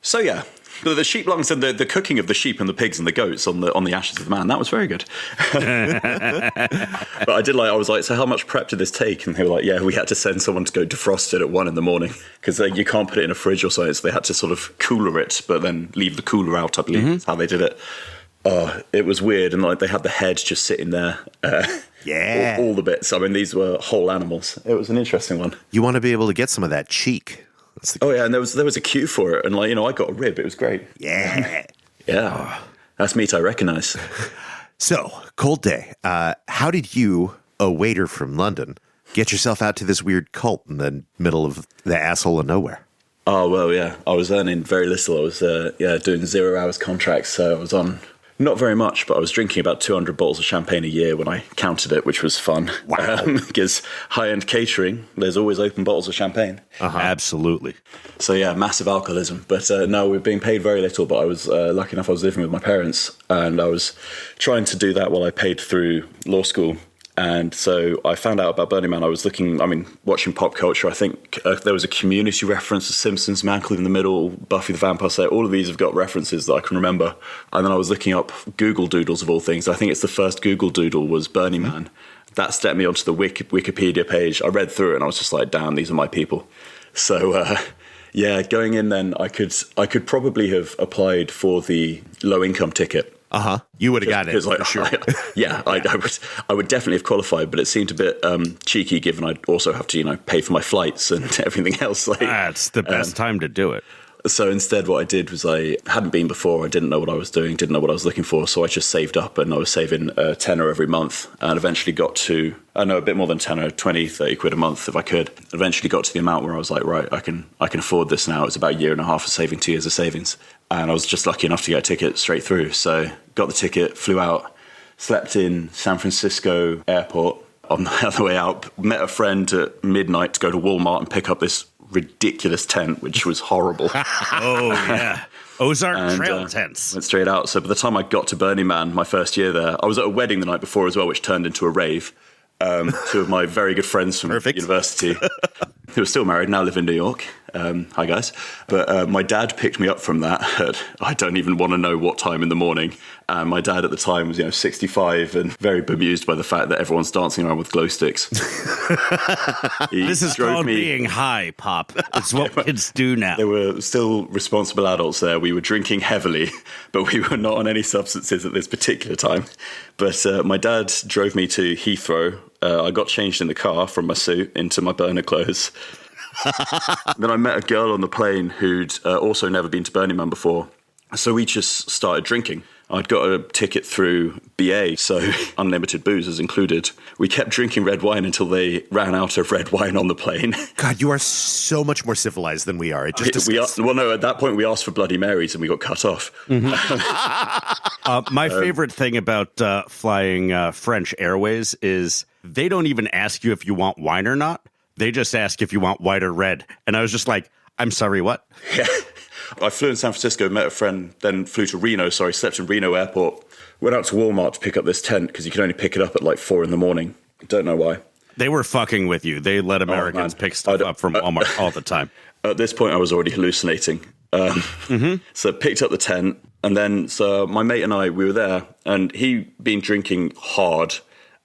So yeah, the sheep lungs and the cooking of the sheep and the pigs and the goats on the ashes of the man, that was very good. But I was like, so how much prep did this take? And they were like, yeah, we had to send someone to go defrost it at 1 a.m. because you can't put it in a fridge or something, so they had to sort of cooler it, but then leave the cooler out, I believe. That's how they did it. It was weird, and like they had the head just sitting there. All the bits. I mean, these were whole animals. It was an interesting one. You want to be able to get some of that cheek. And there was a queue for it, and I got a rib. It was great. Yeah. Yeah. That's meat I recognize. So, cold day. How did you, a waiter from London, get yourself out to this weird cult in the middle of the asshole of nowhere? Oh, well, yeah. I was earning very little. I was doing 0 hours contracts, so I was on not very much, but I was drinking about 200 bottles of champagne a year when I counted it, which was fun. Wow. Because high-end catering, there's always open bottles of champagne. Absolutely. So, yeah, massive alcoholism. But no, we were being paid very little, but I was lucky enough I was living with my parents, and I was trying to do that while I paid through law school. And so I found out about Burning Man. I was watching pop culture. I think there was a Community reference, The Simpsons, Man in the Middle, Buffy the Vampire Slayer. All of these have got references that I can remember. And then I was looking up Google Doodles of all things. I think it's the first Google Doodle was Burning Man. That stepped me onto the Wikipedia page. I read through it and I was just like, damn, these are my people. So, going in then, I could probably have applied for the low-income ticket. You would have gotten it, like, for sure. I would definitely have qualified, but it seemed a bit cheeky given I'd also have to, pay for my flights and everything else. That's the best time to do it. So instead what I did was I hadn't been before. I didn't know what I was doing, didn't know what I was looking for. So I just saved up and I was saving a tenner every month and eventually got to, a bit more than tenner, 20, 30 quid a month if I could. Eventually got to the amount where I was like, right, I can afford this now. It was about a year and a half of saving, 2 years of savings. And I was just lucky enough to get a ticket straight through. So got the ticket, flew out, slept in San Francisco airport. On the other way out, met a friend at midnight to go to Walmart and pick up this ridiculous tent, which was horrible. Oh, yeah. Ozark Trail tents. Went straight out. So by the time I got to Burning Man, my first year there, I was at a wedding the night before as well, which turned into a rave. 2 of my very good friends from university who are still married, now live in New York. Hi, guys. But my dad picked me up from that at, I don't even want to know what time in the morning. And my dad at the time was, 65 and very bemused by the fact that everyone's dancing around with glow sticks. This is called being high, Pop. It's what kids do now. There were still responsible adults there. We were drinking heavily, but we were not on any substances at this particular time. But my dad drove me to Heathrow. I got changed in the car from my suit into my burner clothes. Then I met a girl on the plane who'd also never been to Burning Man before. So we just started drinking. I'd got a ticket through BA, so unlimited booze is included. We kept drinking red wine until they ran out of red wine on the plane. God, you are so much more civilized than we are. It just at that point we asked for Bloody Marys and we got cut off. My favorite thing about flying French Airways is they don't even ask you if you want wine or not. They just ask if you want white or red. And I was just like, I'm sorry, what? Yeah. I flew in San Francisco, met a friend, then flew to Reno. Slept in Reno airport. Went out to Walmart to pick up this tent because you can only pick it up at like 4 a.m. Don't know why. They were fucking with you. They let Americans pick stuff up from Walmart all the time. At this point, I was already hallucinating. So picked up the tent. And then so my mate and I, we were there. And he'd been drinking hard.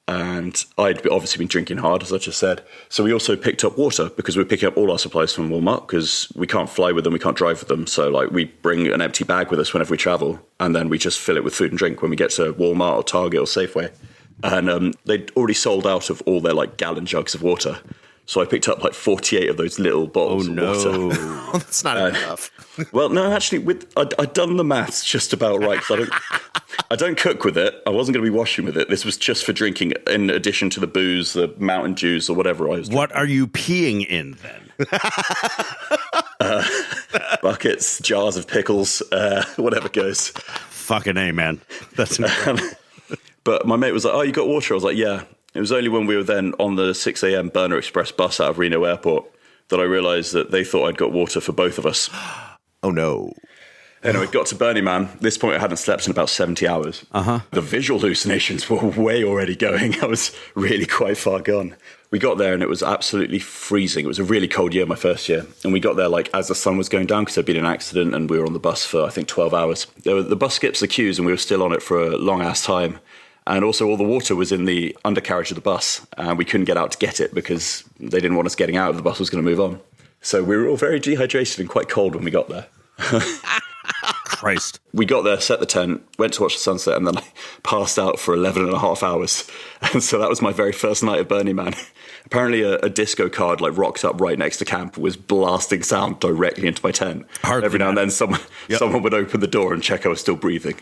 And I'd obviously been drinking hard, as I just said. So we also picked up water because we're picking up all our supplies from Walmart because we can't fly with them, we can't drive with them. So like we bring an empty bag with us whenever we travel, and then we just fill it with food and drink when we get to Walmart or Target or Safeway. And they'd already sold out of all their like gallon jugs of water. So I picked up like 48 of those little bottles of water. That's not enough. Well, no, actually, I'd done the maths just about right because I don't cook with it. I wasn't going to be washing with it. This was just for drinking, in addition to the booze, the Mountain Dews, or whatever I was drinking. What are you peeing in then? Buckets, jars of pickles, whatever goes. Fucking A, man. That's But my mate was like, "Oh, you got water?" I was like, "Yeah." It was only when we were then on the 6 a.m. Burner Express bus out of Reno Airport that I realised that they thought I'd got water for both of us. Oh, no. Anyway, got to Burning Man. At this point, I hadn't slept in about 70 hours. The visual hallucinations were way already going. I was really quite far gone. We got there and it was absolutely freezing. It was a really cold year, my first year. And we got there like as the sun was going down because there'd been an accident and we were on the bus for, I think, 12 hours. The bus skips the queues and we were still on it for a long-ass time. And also all the water was in the undercarriage of the bus and we couldn't get out to get it because they didn't want us getting out if the bus was going to move on. So we were all very dehydrated and quite cold when we got there. Christ. We got there, set the tent, went to watch the sunset, and then I passed out for 11 and a half hours. And so that was my very first night at Burning Man. Apparently a disco card like rocked up right next to camp was blasting sound directly into my tent. Every now and then someone would open the door and check I was still breathing.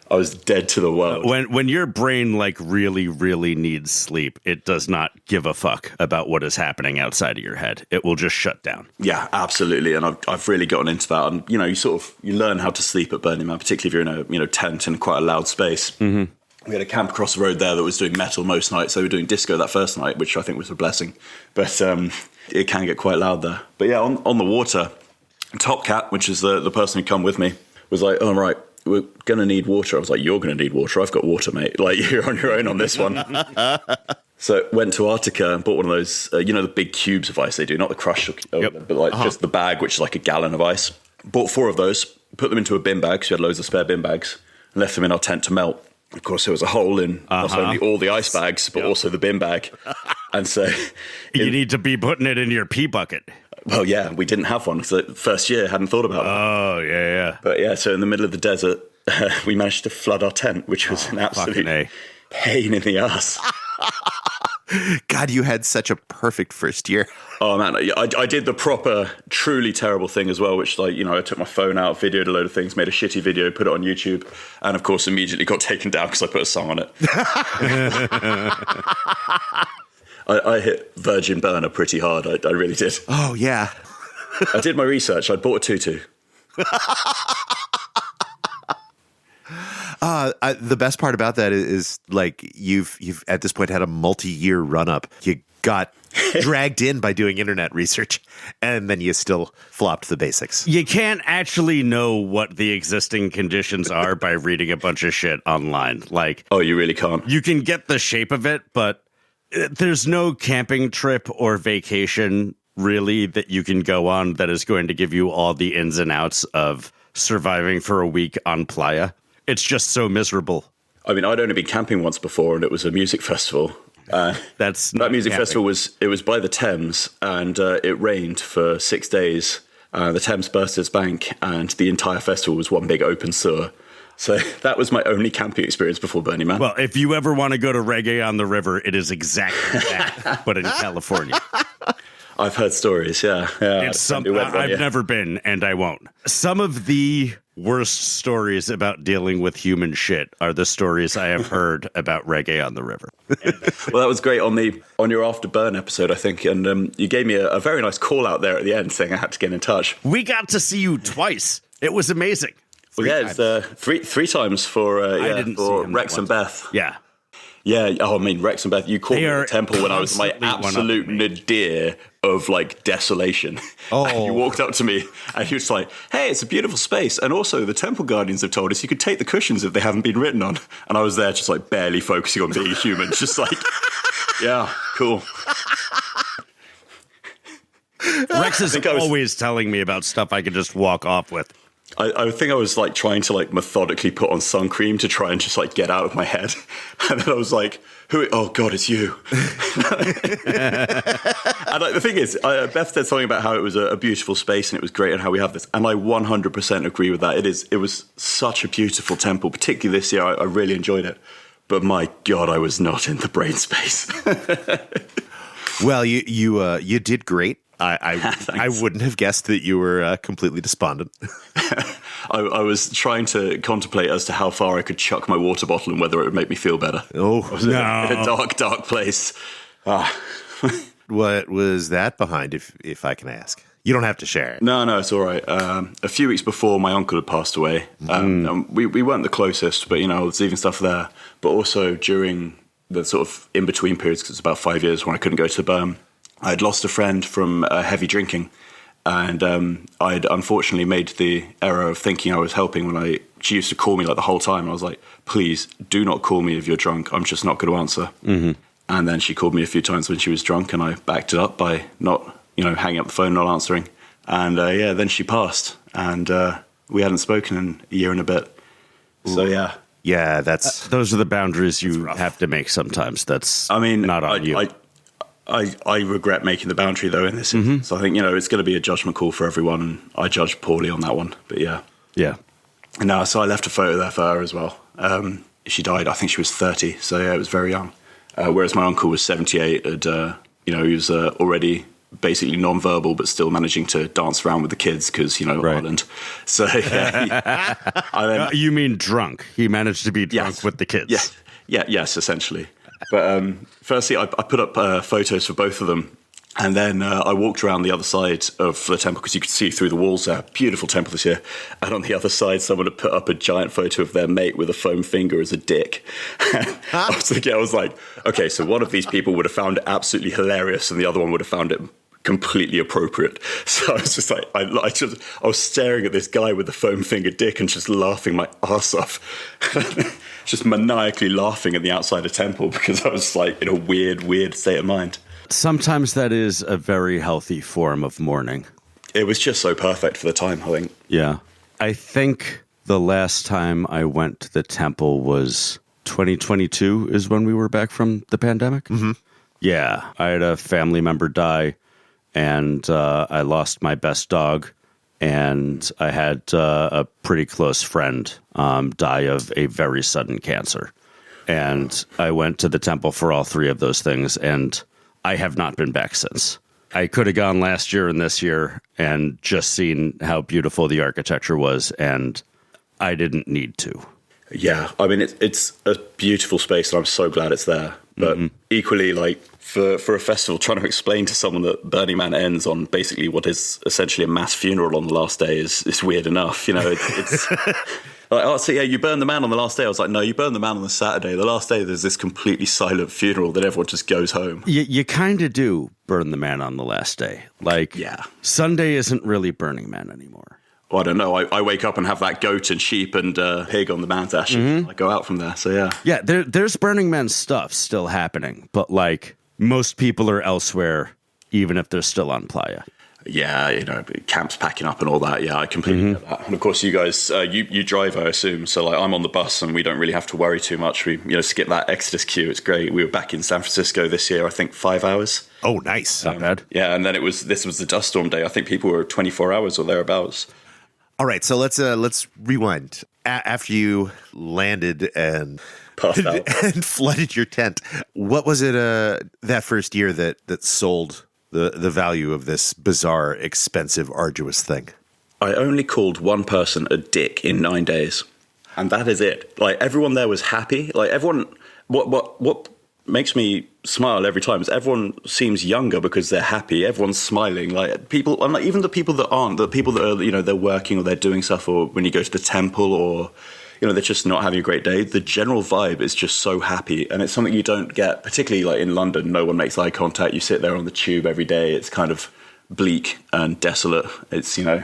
I was dead to the world. When your brain like really, really needs sleep, it does not give a fuck about what is happening outside of your head. It will just shut down. Yeah, absolutely. And I've really gotten into that. And you know, you learn how to sleep at Burning Man, particularly if you're in a tent in quite a loud space. Mm-hmm. We had a camp across the road there that was doing metal most nights. They were doing disco that first night, which I think was a blessing. But it can get quite loud there. But yeah, on the water, Top Cat, which is the person who come with me, was like, "Oh, right, we're going to need water." I was like, "You're going to need water. I've got water, mate. Like, you're on your own on this one." So went to Arctica and bought one of those, the big cubes of ice they do, not the crush, but like just the bag, which is like a gallon of ice. Bought 4 of those, put them into a bin bag, so we had loads of spare bin bags, and left them in our tent to melt. Of course, there was a hole in not only all the ice bags, but also the bin bag. And so... You need to be putting it in your pee bucket. Well, yeah, we didn't have one because the first year hadn't thought about it. Oh, yeah. But yeah, so in the middle of the desert, we managed to flood our tent, which was an absolute pain in the ass. God, you had such a perfect first year. Oh, man, I did the proper, truly terrible thing as well, which, I took my phone out, videoed a load of things, made a shitty video, put it on YouTube, and, of course, immediately got taken down because I put a song on it. I hit Virgin Burner pretty hard. I really did. Oh, yeah. I did my research. I bought a tutu. The best part about that is like you've at this point had a multi-year run up. You got dragged in by doing internet research, and then you still flopped the basics. You can't actually know what the existing conditions are by reading a bunch of shit online. Like, oh, you really can't. You can get the shape of it, but there's no camping trip or vacation really that you can go on that is going to give you all the ins and outs of surviving for a week on playa. It's just so miserable. I mean, I'd only been camping once before, and it was a music festival. That music festival was by the Thames, and it rained for 6 days. The Thames burst its bank, and the entire festival was one big open sewer. So that was my only camping experience before Burning Man. Well, if you ever want to go to Reggae on the River, it is exactly that, but in California. I've heard stories, yeah. It's something I've never been, and I won't. Some of the worst stories about dealing with human shit are the stories I have heard about Reggae on the River. Well, that was great on your Afterburn episode, I think, and you gave me a very nice call out there at the end saying I had to get in touch. We got to see you twice. It was amazing. It's three times for Rex and Beth. Yeah. Yeah, I mean, Rex and Beth, you called me at the temple when I was my absolute nadir of, desolation. Oh. And you walked up to me, and you was like, "Hey, it's a beautiful space. And also, the temple guardians have told us you could take the cushions if they haven't been written on." And I was there just, barely focusing on being human. Just yeah, cool. Rex is always telling me about stuff I could just walk off with. I think I was trying to methodically put on sun cream to try and just get out of my head. And then I was like, "Who? Oh God, it's you!" And the thing is, Beth said something about how it was a beautiful space and it was great and how we have this, and I 100% agree with that. It was such a beautiful temple, particularly this year. I really enjoyed it, but my God, I was not in the brain space. Well, you did great. I wouldn't have guessed that you were completely despondent. I was trying to contemplate as to how far I could chuck my water bottle and whether it would make me feel better. Oh, I was in a dark place. What was that behind, if I can ask? You don't have to share it. No, it's all right. A few weeks before, my uncle had passed away. And we weren't the closest, but, I was leaving stuff there. But also during the sort of in-between periods, because it's about 5 years when I couldn't go to the Berm, I had lost a friend from heavy drinking. And I'd unfortunately made the error of thinking I was helping when she used to call me like the whole time. And I was like, please do not call me if you're drunk. I'm just not going to answer. Mm-hmm. And then she called me a few times when she was drunk, and I backed it up by not, hanging up the phone, not answering. And then she passed, and we hadn't spoken in a year and a bit. So yeah. Yeah, those are the boundaries you have to make sometimes. That's not on you. I regret making the boundary, though, in this instance. I think, it's going to be a judgment call for everyone, and I judged poorly on that one. But yeah. Yeah. No, so I left a photo there for her as well. She died, I think she was 30, so yeah, it was very young. Whereas my uncle was 78, and, he was already basically non-verbal, but still managing to dance around with the kids because, Ireland. So, yeah. You mean drunk? He managed to be drunk with the kids. Yes, essentially. But firstly, I put up photos for both of them. And then I walked around the other side of the temple because you could see through the walls there. Beautiful temple this year. And on the other side, someone had put up a giant photo of their mate with a foam finger as a dick. I was like, okay, so one of these people would have found it absolutely hilarious and the other one would have found it completely appropriate. So I was just like, I was staring at this guy with the foam finger dick and just laughing my ass off. Just maniacally laughing at the outside of temple because I was like in a weird state of mind. Sometimes that is a very healthy form of mourning. It was just so perfect for the time, I think. Yeah. I think the last time I went to the temple was 2022 is when we were back from the pandemic. Mm-hmm. Yeah. I had a family member die, and I lost my best dog, and I had a pretty close friend die of a very sudden cancer. And I went to the temple for all three of those things, and I have not been back since. I could have gone last year and this year and just seen how beautiful the architecture was, and I didn't need to. Yeah, I mean, it's a beautiful space, and I'm so glad it's there. But equally, like, for a festival, trying to explain to someone that Burning Man ends on basically what is essentially a mass funeral on the last day is weird enough. It's like, oh, so yeah, you burn the man on the last day. I was like, no, you burn the man on the Saturday. The last day, there's this completely silent funeral that everyone just goes home. You kind of do burn the man on the last day. Like, yeah. Sunday isn't really Burning Man anymore. Well, I don't know. I wake up and have that goat and sheep and pig on the man's ashes. I go out from there, so yeah. Yeah, there's Burning Man stuff still happening, but like most people are elsewhere, even if they're still on Playa. Yeah, camps packing up and all that. Yeah, I completely get that. And of course, you guys, you drive, I assume. So like, I'm on the bus, and we don't really have to worry too much. We, skip that Exodus queue. It's great. We were back in San Francisco this year. I think 5 hours. Oh, nice. Not bad. Yeah, and then this was the dust storm day. I think people were 24 hours or thereabouts. All right, so let's rewind. After you landed and passed out and flooded your tent, what was it that first year that sold the value of this bizarre, expensive, arduous thing? I only called one person a dick in 9 days, and that is it. Like, everyone there was happy. Like, everyone, what makes me smile every time is everyone seems younger because they're happy. Everyone's smiling. Like, people, and like, even the people that aren't, the people that are, they're working or they're doing stuff, or when you go to the temple, or they're just not having a great day. The general vibe is just so happy, and it's something you don't get, particularly like in London. No one makes eye contact. You sit there on the tube every day. It's kind of bleak and desolate. It's a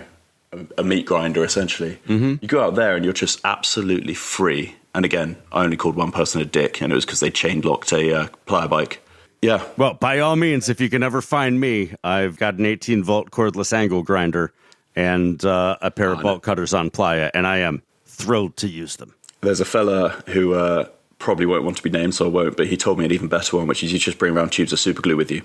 meat grinder essentially. You go out there and you're just absolutely free. And again, I only called one person a dick, and it was because they chain locked a playa bike. Yeah. Well, by all means, if you can ever find me, I've got an 18-volt cordless angle grinder and a pair of bolt cutters on Playa, and I am thrilled to use them. There's a fella who probably won't want to be named, so I won't, but he told me an even better one, which is you just bring around tubes of super glue with you.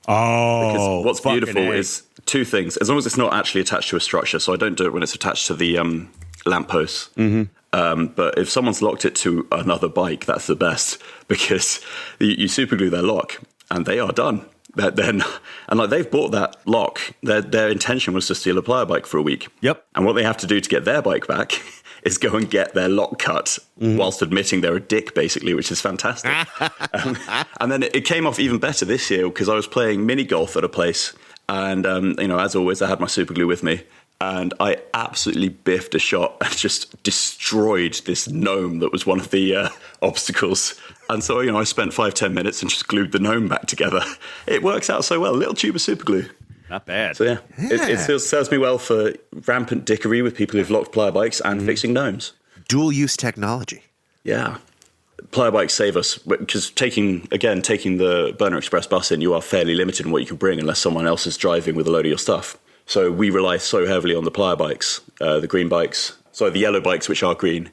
Oh, because what's beautiful A. is two things. As long as it's not actually attached to a structure, so I don't do it when it's attached to the lampposts. But if someone's locked it to another bike, that's the best, because you super glue their lock and they are done. And like they've bought that lock. Their intention was to steal a playa bike for a week. Yep. And what they have to do to get their bike back is go and get their lock cut whilst admitting they're a dick, basically, which is fantastic. And then it came off even better this year because I was playing mini golf at a place. And, as always, I had my super glue with me. And I absolutely biffed a shot and just destroyed this gnome that was one of the obstacles. And so, I spent 5-10 minutes and just glued the gnome back together. It works out so well. Little tube of super glue. Not bad. So, it still serves me well for rampant dickery with people who've locked playa bikes and fixing gnomes. Dual use technology. Yeah. Playa bikes save us because taking the Burner Express bus in, you are fairly limited in what you can bring unless someone else is driving with a load of your stuff. So we rely so heavily on the playa bikes, the green bikes, the yellow bikes, which are green.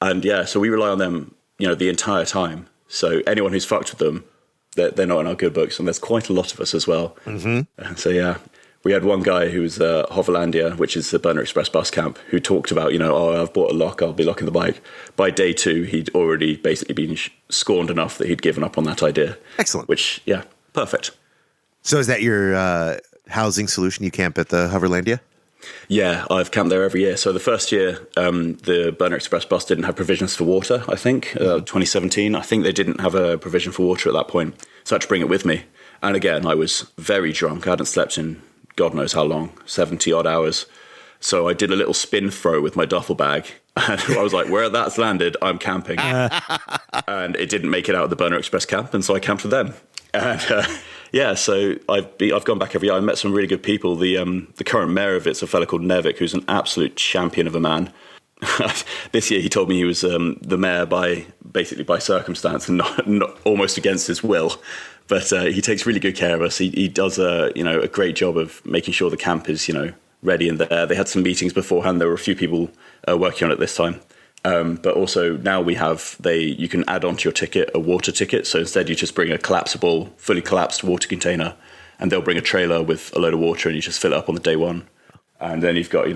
And so we rely on them, the entire time. So anyone who's fucked with them, they're not in our good books. And there's quite a lot of us as well. So we had one guy who was Hoverlandia, which is the Burner Express bus camp, who talked about, I've bought a lock, I'll be locking the bike. By day 2, he'd already basically been scorned enough that he'd given up on that idea. Excellent. Which, perfect. So is that your housing solution? You camp at the Hoverlandia? Yeah, I've camped there every year. So the first year, the Burner Express bus didn't have provisions for water, I think, 2017. I think they didn't have a provision for water at that point. So I had to bring it with me. And again, I was very drunk. I hadn't slept in God knows how long, 70 odd hours. So I did a little spin throw with my duffel bag. And I was like, where that's landed, I'm camping. And it didn't make it out of the Burner Express camp. And so I camped with them. And so I've gone back every year. I met some really good people. The current mayor of it's a fellow called Nevik, who's an absolute champion of a man. This year he told me he was the mayor by circumstance and not almost against his will. But he takes really good care of us. He does a great job of making sure the camp is ready and there. They had some meetings beforehand. There were a few people working on it this time. But also now you can add onto your ticket a water ticket. So instead you just bring a collapsible, fully collapsed water container, and they'll bring a trailer with a load of water and you just fill it up on the day one. And then you've got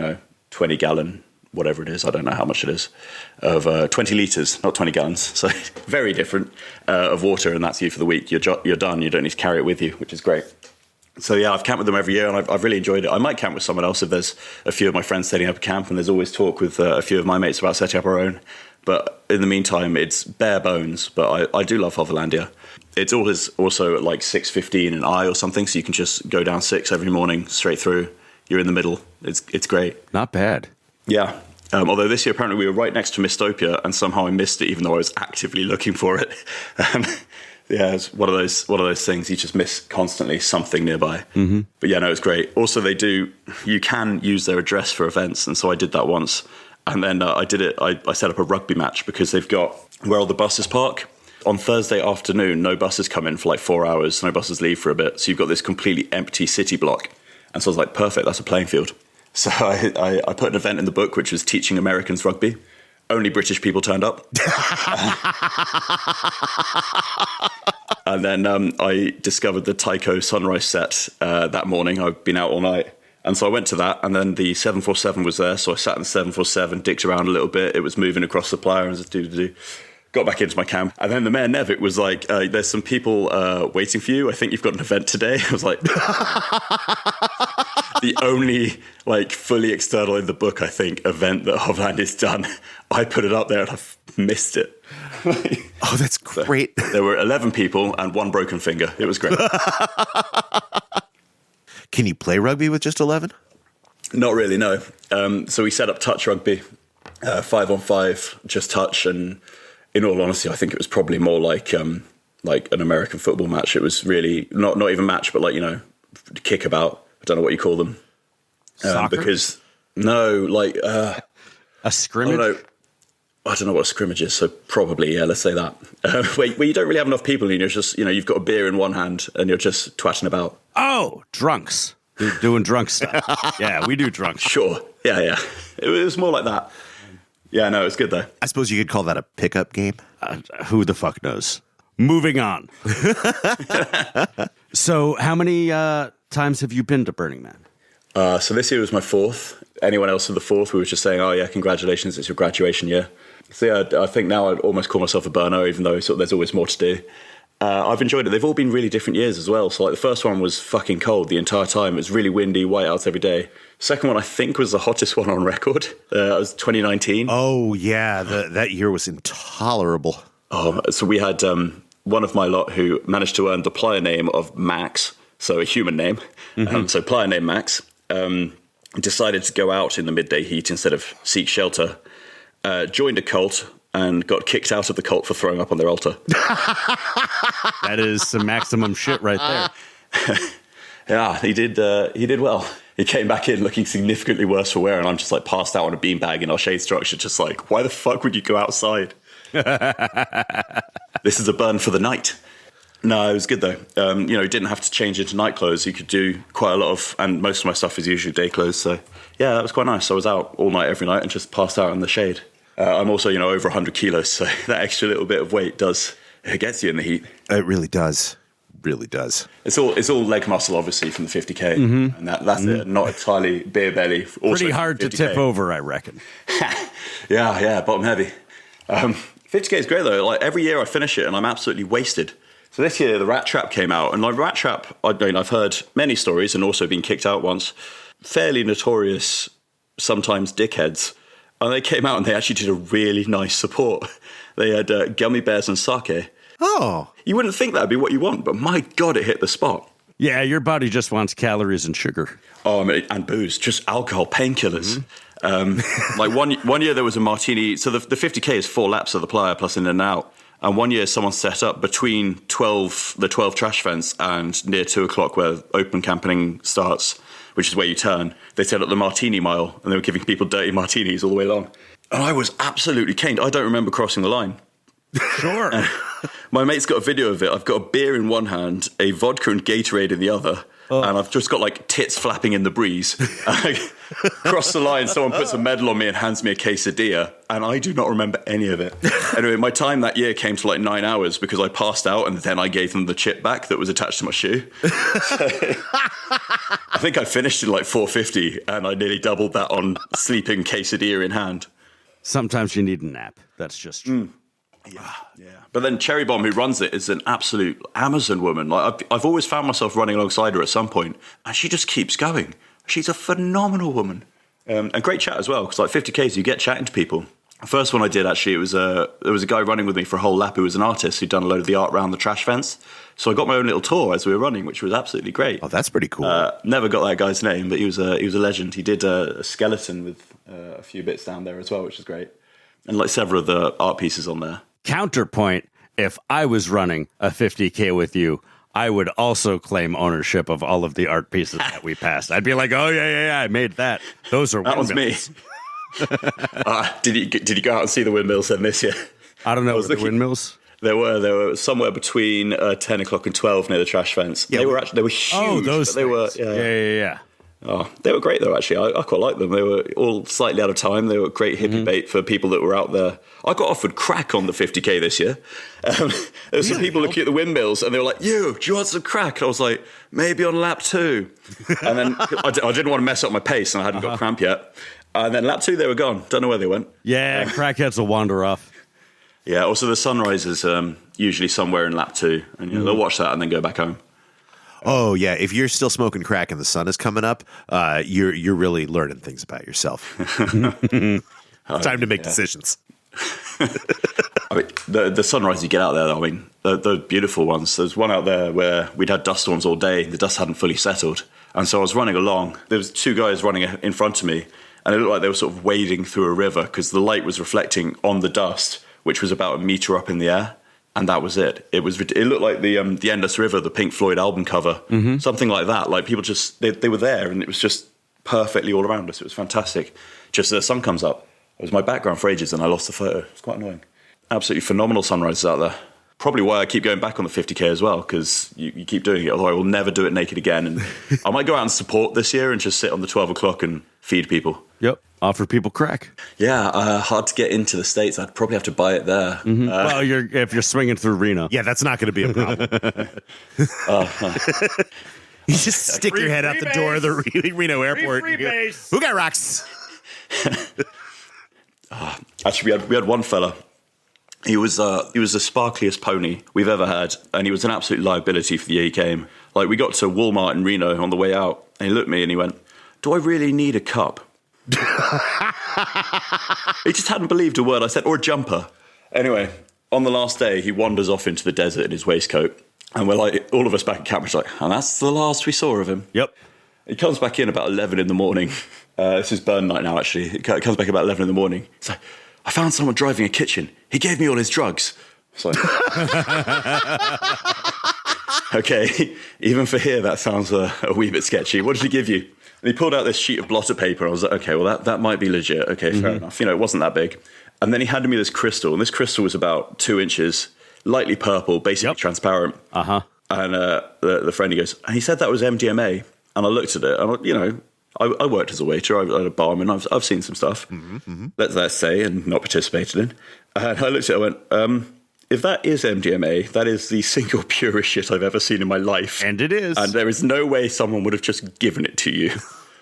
20 gallon, whatever it is, I don't know how much it is, of 20 litres, not 20 gallons. So very different of water, and that's you for the week. You're done. You don't need to carry it with you, which is great. So I've camped with them every year, and I've really enjoyed it. I might camp with someone else if there's a few of my friends setting up a camp, and there's always talk with a few of my mates about setting up our own. But in the meantime, it's bare bones. But I do love Hoverlandia. It's always also at like 6:15 an eye or something, so you can just go down 6 every morning straight through. You're in the middle. It's great. Not bad. Yeah. Although this year apparently we were right next to Mistopia, and somehow I missed it, even though I was actively looking for it. It's one of those things you just miss constantly, something nearby. But it's great. Also, you can use their address for events, and so I did that once. And then I set up a rugby match because they've got where all the buses park. On Thursday afternoon, no buses come in for like 4 hours, no buses leave for a bit. So you've got this completely empty city block. And so I was like, perfect, that's a playing field. So I put an event in the book, which was teaching Americans rugby. Only British people turned up. And then I discovered the Tycho sunrise set that morning. I'd been out all night. And so I went to that, and then the 747 was there. So I sat in the 747, dicked around a little bit. It was moving across the playa and just got back into my camp. And then the mayor Nevik was like, there's some people waiting for you. I think you've got an event today. I was like, the only fully external in the book, I think, event that Hoverlandia's done. I put it up there and I've missed it. Oh, that's great. So there were 11 people and 1 broken finger. It was great. Can you play rugby with just 11? Not really, no. So we set up touch rugby, 5-on-5, just touch. And in all honesty, I think it was probably more like an American football match. It was really not even match, but kickabout. I don't know what you call them. Soccer? Because a scrimmage? I don't know what a scrimmage is, so probably, let's say that. Where you don't really have enough people and you're just, you've got a beer in one hand and you're just twatting about. Oh, drunks. Doing drunk stuff. Yeah, we do drunk. Sure. Yeah. It was more like that. Yeah, no, it's good though. I suppose you could call that a pickup game. Who the fuck knows? Moving on. So how many times have you been to Burning Man? So this year was my 4th. Anyone else for the 4th, we were just saying, oh yeah, congratulations, it's your graduation year. So yeah, I think now I'd almost call myself a burner, even though sort of there's always more to do. I've enjoyed it. They've all been really different years as well. So like the first one was fucking cold the entire time. It was really windy, whiteouts every day. Second one, I think, was the hottest one on record. It was 2019. Oh, yeah. That year was intolerable. Oh, so we had one of my lot who managed to earn the playa name of Max, so a human name. So playa name Max decided to go out in the midday heat instead of seek shelter, joined a cult, and got kicked out of the cult for throwing up on their altar. That is some maximum shit right there. Yeah, he did well. He came back in looking significantly worse for wear, and I'm just like passed out on a beanbag in our shade structure, just like, why the fuck would you go outside? This is a burn for the night. No, it was good though. You didn't have to change into night clothes. You could do quite a lot of, and most of my stuff is usually day clothes. So yeah, that was quite nice. I was out all night, every night, and just passed out in the shade. I'm also, over 100 kilos, so that extra little bit of weight it gets you in the heat. It really does. Really does. It's all leg muscle, obviously, from the 50K, and that's it. Not entirely beer belly. Also Pretty hard to tip over, I reckon. Yeah, bottom heavy. 50K is great though. Like every year I finish it and I'm absolutely wasted. So this year the Rat Trap came out, and like Rat Trap, I've heard many stories and also been kicked out once. Fairly notorious, sometimes dickheads. And they came out and they actually did a really nice support. They had gummy bears and sake. Oh. You wouldn't think that'd be what you want, but my God, it hit the spot. Yeah, your body just wants calories and sugar. Oh, and booze, just alcohol, painkillers. Like one year there was a martini. So the 50K is 4 laps of the playa plus in and out. And one year someone set up between the 12 trash fence and near 2 o'clock where open camping starts, which is where you turn. They set up the martini mile and they were giving people dirty martinis all the way along. And I was absolutely caned. I don't remember crossing the line. Sure. My mate's got a video of it. I've got a beer in one hand, a vodka and Gatorade in the other, and I've just got like tits flapping in the breeze. I cross the line, someone puts a medal on me and hands me a quesadilla, and I do not remember any of it. Anyway, my time that year came to like 9 hours because I passed out and then I gave them the chip back that was attached to my shoe. So, I think I finished in like 4:50 and I nearly doubled that on sleeping quesadilla in hand. Sometimes you need a nap. That's just true. Yeah. But then Cherry Bomb, who runs it, is an absolute Amazon woman. Like I've always found myself running alongside her at some point, and she just keeps going. She's a phenomenal woman. And great chat as well, because like 50Ks, you get chatting to people. The first one I did, actually, there was a guy running with me for a whole lap who was an artist who'd done a load of the art around the trash fence. So I got my own little tour as we were running, which was absolutely great. Oh, that's pretty cool. Never got that guy's name, but he was a legend. He did a skeleton with a few bits down there as well, which is great. And like several of the art pieces on there. Counterpoint, if I was running a 50K with you, I would also claim ownership of all of the art pieces that we passed. I'd be like, oh, yeah, I made that. Those are windmills. That was me. Did you go out and see the windmills then this year? I don't know. The windmills? There were somewhere between 10 o'clock and 12 near the trash fence. Yeah, they were huge. Oh, those they were, yeah. Oh, they were great though. Actually, I quite liked them. They were all slightly out of time. They were great hippie bait for people that were out there. I got offered crack on the 50K this year. There were some people looking at the windmills, and they were like, "Do you want some crack?" And I was like, "Maybe on lap 2." And then I didn't want to mess up my pace, and I hadn't got cramp yet. And then lap 2, they were gone. Don't know where they went. Yeah, crackheads will wander off. Yeah. Also, the sunrise is usually somewhere in lap 2, and they'll watch that and then go back home. Oh, yeah. If you're still smoking crack and the sun is coming up, you're really learning things about yourself. Time to make decisions. I mean, the sunrise you get out there, I mean, the beautiful ones. There's one out there where we'd had dust storms all day. The dust hadn't fully settled. And so I was running along. There was 2 guys running in front of me, and it looked like they were sort of wading through a river because the light was reflecting on the dust, which was about 1 meter up in the air. And that was it. It looked like the Endless River, the Pink Floyd album cover, something like that. Like people just they were there, and it was just perfectly all around us. It was fantastic. Just as the sun comes up, it was my background for ages, and I lost the photo. It's quite annoying. Absolutely phenomenal sunrises out there. Probably why I keep going back on the 50K as well, because you keep doing it. Although I will never do it naked again. And I might go out and support this year and just sit on the 12 o'clock and feed people. Yep. Offer people crack. Yeah, hard to get into the States. I'd probably have to buy it there. Well, if you're swinging through Reno. Yeah, that's not going to be a problem. You just stick your head out the door of the Reno airport. Who got rocks? Actually, we had one fella. He was the sparkliest pony we've ever had, and he was an absolute liability for the year he came. Like, we got to Walmart in Reno on the way out, and he looked at me and he went, "Do I really need a cup?" He just hadn't believed a word I said, or a jumper. Anyway, on the last day, he wanders off into the desert in his waistcoat, and we're like, all of us back at camp, we're like, and that's the last we saw of him. Yep. He comes back in about 11 in the morning. This is burn night now, actually. He comes back about 11 in the morning. He's like, "I found someone driving a kitchen. He gave me all his drugs." It's like, okay, even for here, that sounds a wee bit sketchy. What did he give you? And he pulled out this sheet of blotter paper. I was like, okay, well, that might be legit. Okay, fair enough. You know, it wasn't that big. And then he handed me this crystal, and this crystal was about 2 inches, lightly purple, basically transparent. Uh-huh. And the friend, he goes, and he said that was MDMA. And I looked at it, and, you know, I worked as a waiter. I had a barman. I've seen some stuff, let's say, and not participated in. And I looked at it and went, if that is MDMA, that is the single purest shit I've ever seen in my life. And it is. And there is no way someone would have just given it to you.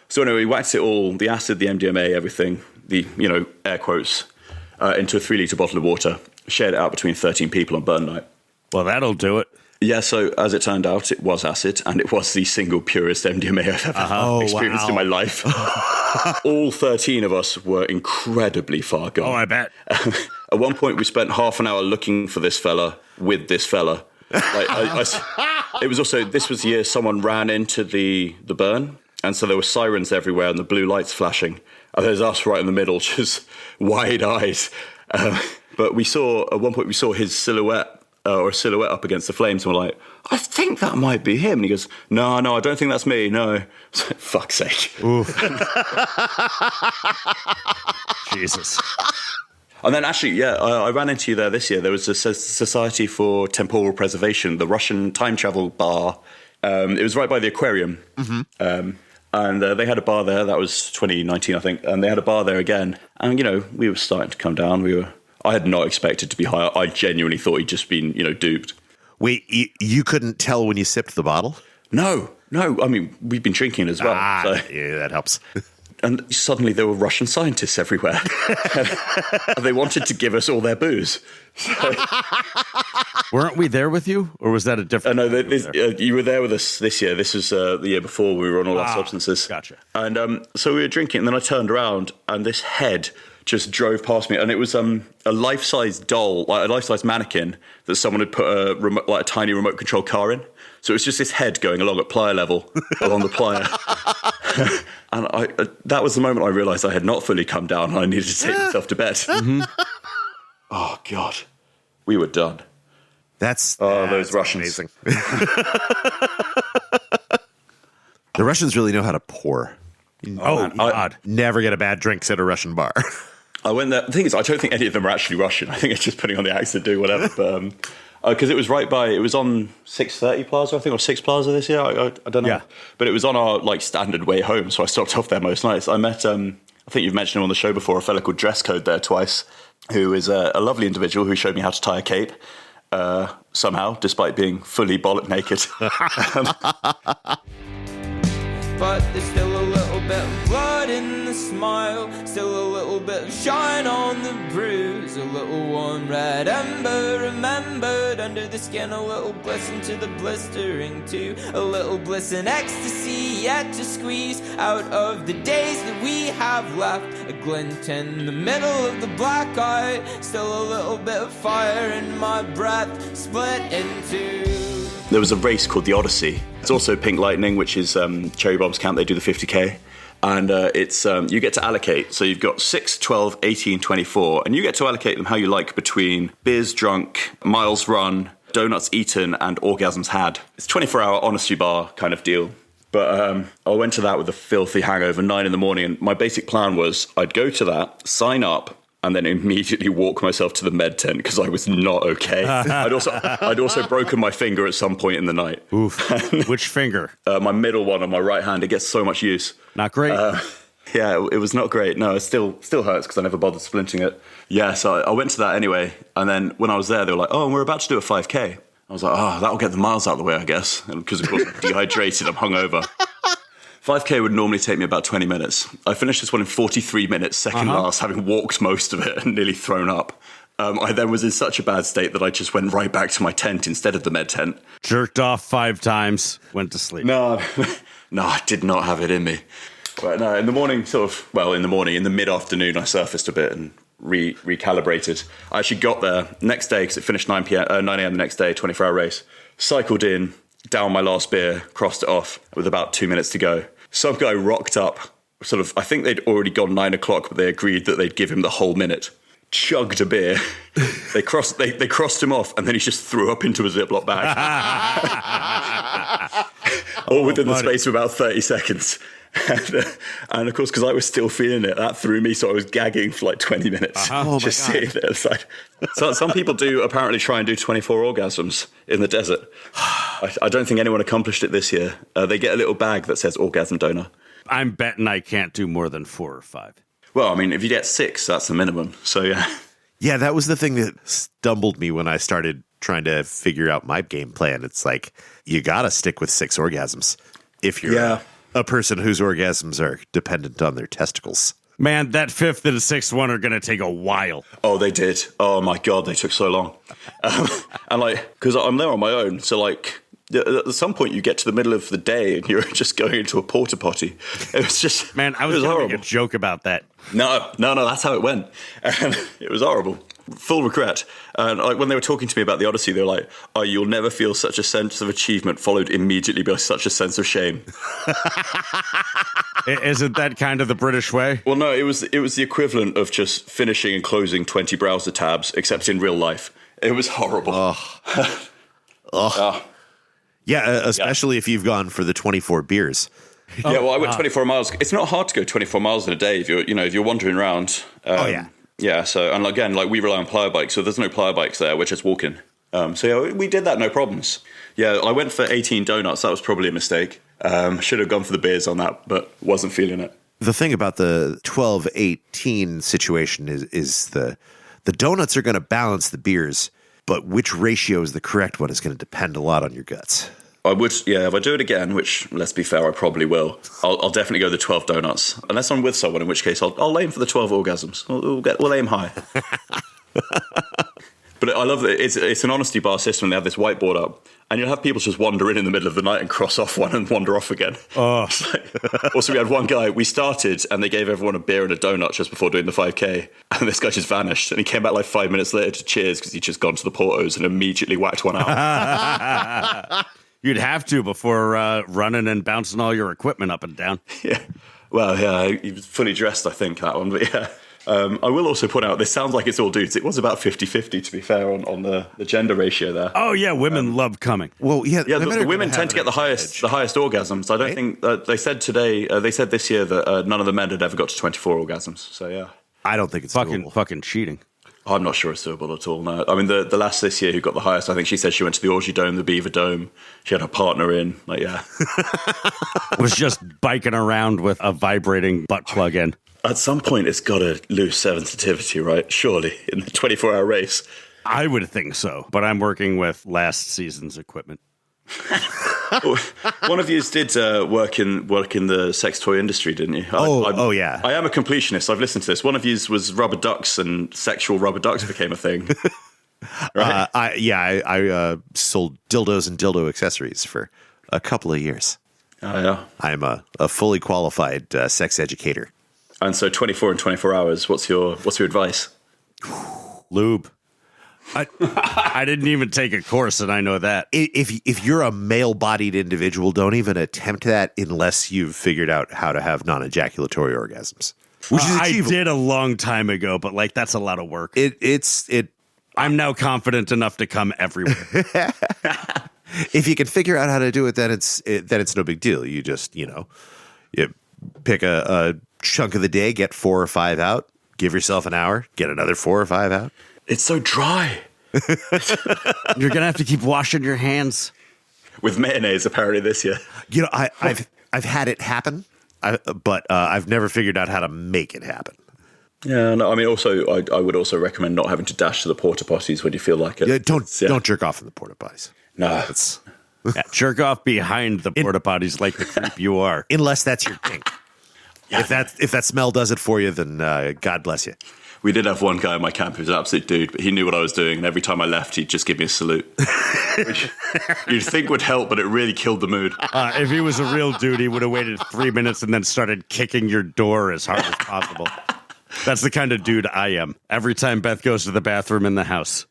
So anyway, we waxed it all, the acid, the MDMA, everything, the, you know, air quotes, into a 3-litre bottle of water, shared it out between 13 people on burn night. Well, that'll do it. Yeah, so as it turned out, it was acid, and it was the single purest MDMA I've ever experienced in my life. All 13 of us were incredibly far gone. Oh, I bet. At one point, we spent half an hour looking for this fella with this fella. Like, it was also, this was the year someone ran into the burn, and so there were sirens everywhere and the blue lights flashing. And there's us right in the middle, just wide-eyed. But we saw, at one point, we saw his silhouette, or a silhouette up against the flames, and we're like, I think that might be him. And he goes, no, I don't think that's me, no. Fuck's sake. Jesus. And then actually, yeah, I ran into you there this year. There was a Society for Temporal Preservation, the Russian time travel bar. It was right by the Aquarium. And they had a bar there. That was 2019, I think. And they had a bar there again. And, you know, we were starting to come down. I had not expected to be higher. I genuinely thought he'd just been, you know, duped. Wait, you couldn't tell when you sipped the bottle? No. I mean, we've been drinking as well. Yeah, that helps. And suddenly there were Russian scientists everywhere. And they wanted to give us all their booze. So, weren't we there with you? Or was that a different... no, you were there with us this year. This was the year before we were on all our substances. Gotcha. And so we were drinking, and then I turned around, and this head just drove past me. And it was a life-size doll, like a life-size mannequin that someone had put a tiny remote control car in. So it was just this head going along at playa level, along the playa. And that was the moment I realised I had not fully come down and I needed to take myself to bed. Oh, God. We were done. That's those Russians. Amazing. The Russians really know how to pour. God. Never get a bad drink at a Russian bar. I went there. The thing is, I don't think any of them are actually Russian. I think it's just putting on the accent, do whatever. But because it was it was on 630 Plaza, I think, or 6 Plaza this year. I don't know. Yeah. But it was on our standard way home, so I stopped off there most nights. I met, I think you've mentioned him on the show before, a fella called Dress Code there twice, who is a lovely individual who showed me how to tie a cape somehow, despite being fully bollock naked. But there's still a little bit of blood in the smile, still a little bit of shine on the bruise, a little warm red ember remembered under the skin, a little glisten to the blistering too, a little bliss and ecstasy yet to squeeze out of the days that we have left, a glint in the middle of the black eye, still a little bit of fire in my breath, split in two. There was a race called the Odyssey. It's also Pink Lightning, which is Cherry Bob's camp. They do the 50K. And it's you get to allocate. So you've got 6, 12, 18, 24. And you get to allocate them how you like between beers drunk, miles run, donuts eaten, and orgasms had. It's a 24-hour honesty bar kind of deal. But I went to that with a filthy hangover, 9 in the morning. And my basic plan was I'd go to that, sign up, and then immediately walk myself to the med tent because I was not okay. I'd also broken my finger at some point in the night. Oof. Which finger? My middle one on my right hand. It gets so much use. Not great. Yeah, it was not great. No, it still hurts because I never bothered splinting it. Yeah, so I went to that anyway. And then when I was there, they were like, oh, we're about to do a 5K. I was like, oh, that'll get the miles out of the way, I guess. Because, of course, I'm dehydrated, I'm hungover. 5K would normally take me about 20 minutes. I finished this one in 43 minutes, second last, having walked most of it and nearly thrown up. I then was in such a bad state that I just went right back to my tent instead of the med tent. Jerked off 5 times, went to sleep. No, I did not have it in me. But no, in the morning, in the mid-afternoon, I surfaced a bit and recalibrated. I actually got there next day because it finished 9 a.m. the next day, 24-hour race. Cycled in, down my last beer, crossed it off with about 2 minutes to go. Some guy rocked up, I think they'd already gone 9 o'clock, but they agreed that they'd give him the whole minute. Chugged a beer. They crossed him off, and then he just threw up into a Ziploc bag. All within the space of about 30 seconds. And of course, because I was still feeling it, that threw me, so I was gagging for like 20 minutes. Just sitting there aside. So some people do apparently try and do 24 orgasms in the desert. I don't think anyone accomplished it this year. They get a little bag that says orgasm donor. I'm betting I can't do more than 4 or 5. Well, I mean, if you get 6, that's the minimum. So, yeah. Yeah, that was the thing that stumbled me when I started trying to figure out my game plan. It's like, you got to stick with 6 orgasms if you're a person whose orgasms are dependent on their testicles. Man, that 5th and 6th one are going to take a while. Oh, they did. Oh, my God, they took so long. And, because I'm there on my own, so, at some point you get to the middle of the day and you're just going into a porta potty. It was just... Man, I was going to make a joke about that. No, that's how it went. And it was horrible. Full regret. And when they were talking to me about the Odyssey, they were like, oh, you'll never feel such a sense of achievement followed immediately by such a sense of shame. Isn't that kind of the British way? Well, no, it was the equivalent of just finishing and closing 20 browser tabs, except in real life. It was horrible. Yeah, especially if you've gone for the 24 beers. Yeah, well, I went 24 miles. It's not hard to go 24 miles in a day if you're wandering around. Yeah, so, and again, we rely on playa bikes, so there's no playa bikes there, we're just walking. So yeah, we did that, no problems. Yeah, I went for 18 donuts, that was probably a mistake. Should have gone for the beers on that, but wasn't feeling it. The thing about the 12-18 situation is the donuts are going to balance the beers, but which ratio is the correct one is going to depend a lot on your guts. I would, yeah, if I do it again, which, let's be fair, I probably will, I'll definitely go the 12 donuts. Unless I'm with someone, in which case I'll aim for the 12 orgasms. We'll aim high. But I love that it's an honesty bar system. They have this whiteboard up, and you'll have people just wander in the middle of the night and cross off one and wander off again. Oh. Also, we had one guy, we started, and they gave everyone a beer and a donut just before doing the 5K, and this guy just vanished, and he came back 5 minutes later to cheers because he'd just gone to the Portos and immediately whacked one out. You'd have to before running and bouncing all your equipment up and down. Yeah. Well, yeah, he was fully dressed, I think, that one. But yeah, I will also point out, this sounds like it's all dudes. It was about 50-50, to be fair, on the gender ratio there. Oh, yeah, women love coming. Well, yeah. Yeah, the women tend to get the highest orgasms. I don't think, they said this year that none of the men had ever got to 24 orgasms. So, yeah. I don't think it's fucking cheating. I'm not sure it's doable at all, no. I mean, the lass this year who got the highest, I think she said she went to the Orgy Dome, the Beaver Dome. She had her partner in, yeah. Was just biking around with a vibrating butt plug in. At some point, it's got to lose sensitivity, right? Surely, in the 24-hour race. I would think so, but I'm working with last season's equipment. One of you did work in the sex toy industry, didn't you? Yeah. I am a completionist. I've listened to this. One of you was rubber ducks, and sexual rubber ducks became a thing. Right? I sold dildos and dildo accessories for a couple of years. Oh, yeah. I'm a fully qualified sex educator. And so 24 and 24 hours, what's your advice? Lube. I didn't even take a course, and I know that. If you're a male-bodied individual, don't even attempt that unless you've figured out how to have non-ejaculatory orgasms. Which is I did a long time ago, but that's a lot of work. I'm now confident enough to come everywhere. If you can figure out how to do it, then it's no big deal. You just you pick a chunk of the day, get 4 or 5 out, give yourself an hour, get another 4 or 5 out. It's so dry. You're going to have to keep washing your hands. With mayonnaise, apparently, this year. I've had it happen. but I've never figured out how to make it happen. Yeah, no, I mean, also, I would also recommend not having to dash to the porta potties when you feel like it. Yeah, don't jerk off in the porta potties. No. Yeah, jerk off behind the porta potties like the creep you are. Unless that's your thing. Yeah. If that smell does it for you, then God bless you. We did have one guy in my camp who was an absolute dude, but he knew what I was doing, and every time I left, he'd just give me a salute, which you'd think would help, but it really killed the mood. If he was a real dude, he would have waited 3 minutes and then started kicking your door as hard as possible. That's the kind of dude I am. Every time Beth goes to the bathroom in the house.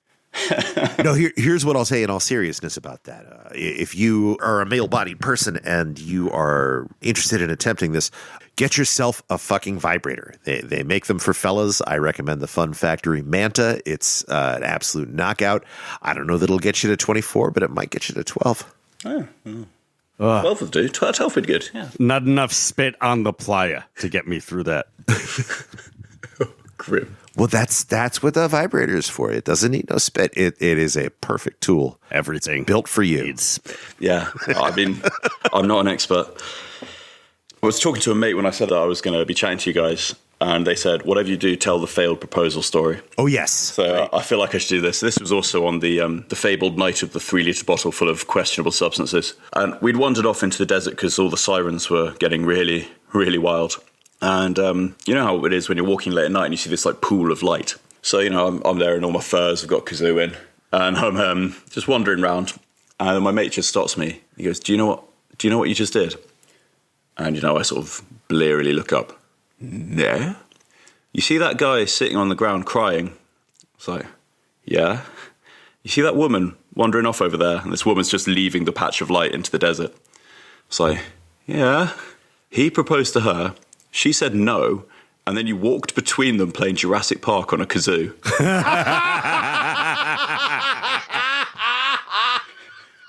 No, here's what I'll say in all seriousness about that. If you are a male-bodied person and you are interested in attempting this, get yourself a fucking vibrator. They make them for fellas. I recommend the Fun Factory Manta. It's an absolute knockout. I don't know that it'll get you to 24, but it might get you to 12. Oh, 12 would do. 12 would be good, yeah. Not enough spit on the playa to get me through that. Grim. Well, that's what the vibrator is for. It doesn't need no spit. It is a perfect tool. Everything Built for you. needs spit. Yeah, I mean, I'm not an expert. I was talking to a mate when I said that I was going to be chatting to you guys, and they said, whatever you do, tell the failed proposal story. Oh, yes. So I feel like I should do this. This was also on the fabled night of the 3-litre bottle full of questionable substances. And we'd wandered off into the desert because all the sirens were getting really, really wild. And you know how it is when you're walking late at night and you see this like pool of light. So, you know, I'm there in all my furs, I've got kazoo in, and I'm just wandering around. And my mate just stops me. He goes, do you know what you just did? And, you know, I sort of blearily look up. No. You see that guy sitting on the ground crying? It's like, yeah. You see that woman wandering off over there? And this woman's just leaving the patch of light into the desert. It's like, yeah. He proposed to her. She said no. And then you walked between them playing Jurassic Park on a kazoo.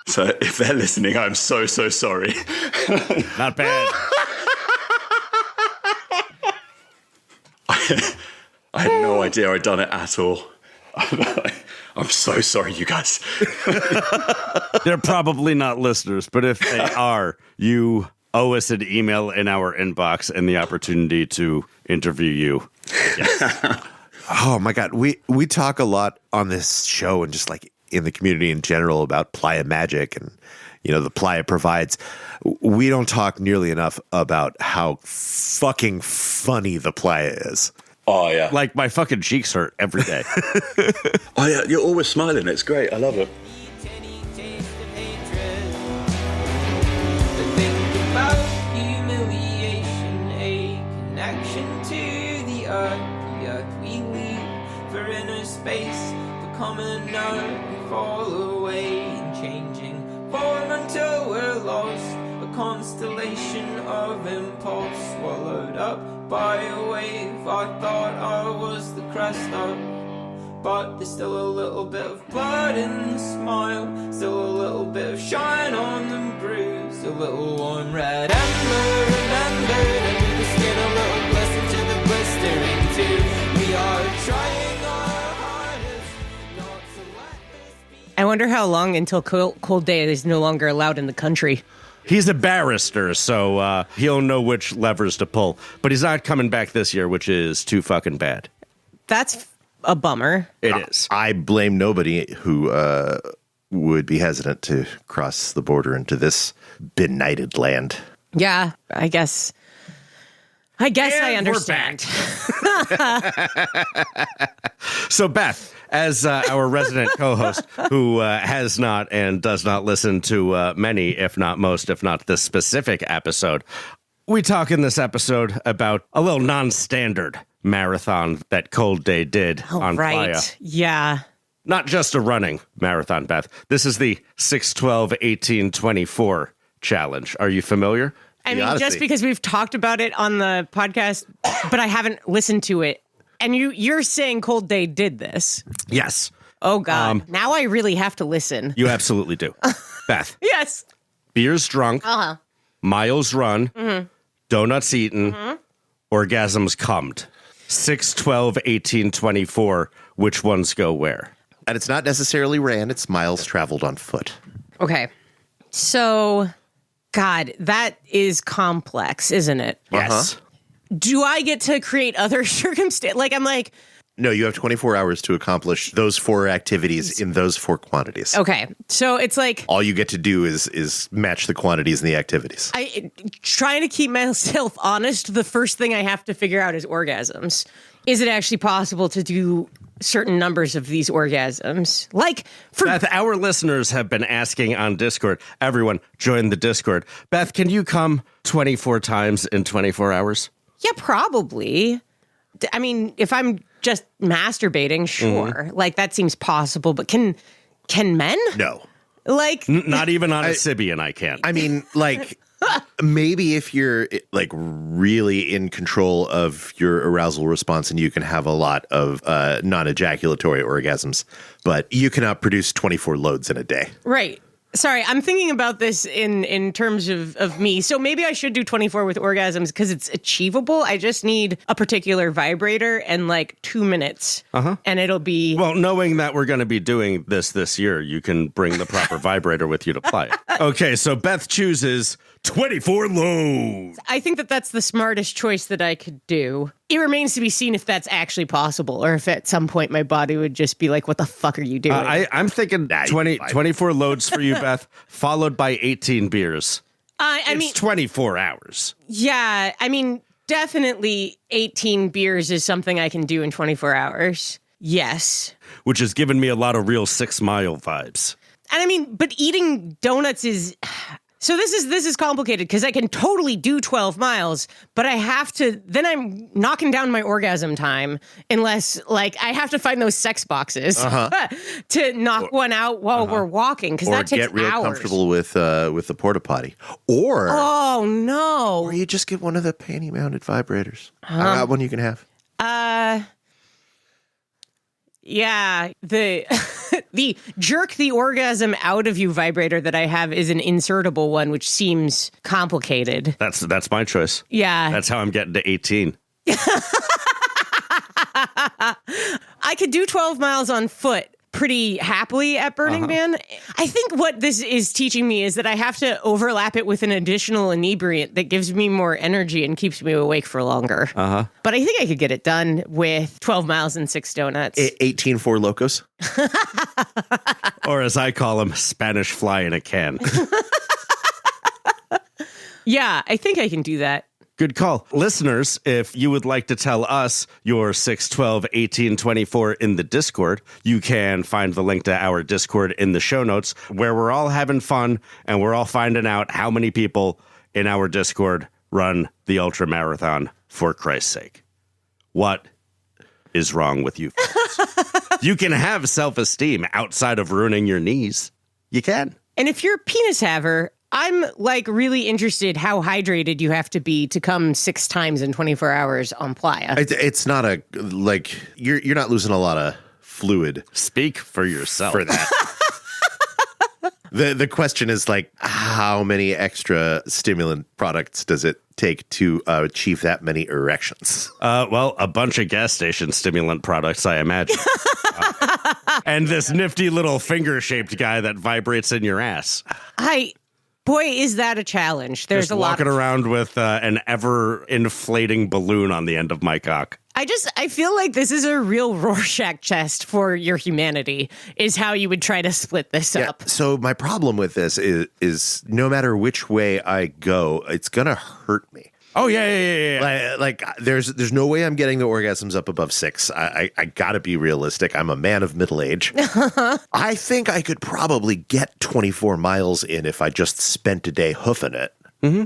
So if they're listening, I'm so sorry. Not bad. I had no idea I'd done it at all. I'm so sorry, you guys. They're probably not listeners, but if they are, you owe us an email in our inbox and the opportunity to interview you. Yes. Oh, my God. We talk a lot on this show and just like in the community in general about playa magic and, you know, the playa provides. We don't talk nearly enough about how fucking funny the playa is. Oh, yeah. Like, my fucking cheeks hurt every day. Oh, yeah. You're always smiling. It's great. I love it. Space, become unknown and fall away in changing form until we're lost. A constellation of impulse swallowed up by a wave. I thought I was the crest of, but there's still a little bit of blood in the smile, still a little bit of shine on the bruise, a little warm red ember remembered under the skin, a little blessing to the blistering too. We are trying. I wonder how long until Cold Day is no longer allowed in the country. He's a barrister, so he'll know which levers to pull. But he's not coming back this year, which is too fucking bad. That's a bummer. It is. I blame nobody who would be hesitant to cross the border into this benighted land. Yeah, I guess I understand. So, Beth, as our resident co-host who has not and does not listen to many, if not most, if not this specific episode, we talk in this episode about a little non-standard marathon that Cold Day did on Playa. Yeah. Not just a running marathon, Beth. This is the 6/12/18/24 challenge. Are you familiar? I mean, Odyssey. just because we've talked about it on the podcast, but I haven't listened to it. And you're saying Cold Day did this. Yes. Oh, God. Now I really have to listen. You absolutely do. Beth. Yes. Beers drunk, miles run, donuts eaten, orgasms cummed. 6/12/18/24. Which ones go where? And it's not necessarily ran, it's miles traveled on foot. Okay. So God, that is complex, isn't it? Yes. Do I get to create other circumstances? Like, I'm like, No, you have 24 hours to accomplish those 4 activities in those 4 quantities. okay. So it's like, All you get to do is match the quantities and the activities. trying to keep myself honest, the first thing I have to figure out is orgasms. Is it actually possible to do certain numbers of these orgasms? Like, for Beth, our listeners have been asking on Discord. Everyone, join the Discord. Beth, can you come 24 times in 24 hours? yeah, probably. I mean, if I'm just masturbating, sure. Like, that seems possible. But can men? No. Like, Not even on a Sibian, I can't. I mean, like, maybe if you're, like, really in control of your arousal response and you can have a lot of non-ejaculatory orgasms, but you cannot produce 24 loads in a day. right. Sorry, I'm thinking about this in terms of me. So maybe I should do 24 with orgasms because it's achievable. I just need a particular vibrator and like 2 minutes. And it'll be... Well, knowing that we're going to be doing this year, you can bring the proper vibrator with you to play. Okay, so Beth chooses 24 loads. I think that that's the smartest choice that I could do. It remains to be seen if that's actually possible or if at some point my body would just be like, what the fuck are you doing? I'm thinking 24 loads for you, Beth, followed by 18 beers. I mean, It's 24 hours. yeah, I mean, definitely 18 beers is something I can do in 24 hours. Yes. Which has given me a lot of real 6 Mile vibes. And I mean, but eating donuts is... So this is complicated because I can totally do 12 miles, but I have to, then I'm knocking down my orgasm time unless, like, I have to find those sex boxes to knock one out while we're walking because Or that takes get real hours. comfortable with the porta potty. Or Oh, you just get one of the panty-mounted vibrators. I got one you can have. no. Yeah, the the jerk the orgasm out of you vibrator that I have is an insertable one, which seems complicated. That's my choice. Yeah. That's how I'm getting to 18. I could do 12 miles on foot pretty happily at Burning Man. I think what this is teaching me is that I have to overlap it with an additional inebriant that gives me more energy and keeps me awake for longer. But I think I could get it done with 12 miles and 6 donuts. 18 Four Locos. Or as I call them, Spanish fly in a can. Yeah, I think I can do that. Good call. Listeners, if you would like to tell us your 6, 12, 18, 24 in the Discord, you can find the link to our Discord in the show notes where we're all having fun and we're all finding out how many people in our Discord run the ultra marathon, for Christ's sake. What is wrong with you folks? You can have self-esteem outside of ruining your knees. You can. And if you're a penis haver, I'm like really interested how hydrated you have to be to come 6 times in 24 hours on playa. It's not a, like, you're not losing a lot of fluid Speak for yourself. for that. The question is, like, how many extra stimulant products does it take to achieve that many erections? Well, a bunch of gas station stimulant products, I imagine. And this nifty little finger-shaped guy that vibrates in your ass. Boy, is that a challenge. There's Just a lot walking around with an ever-inflating balloon on the end of my cock. I feel like this is a real Rorschach test for your humanity, is how you would try to split this up. So my problem with this is no matter which way I go, it's gonna hurt me. Oh, yeah. Like there's no way I'm getting the orgasms up above 6. I gotta be realistic. I'm a man of middle age. I think I could probably get 24 miles in if I just spent a day hoofing it.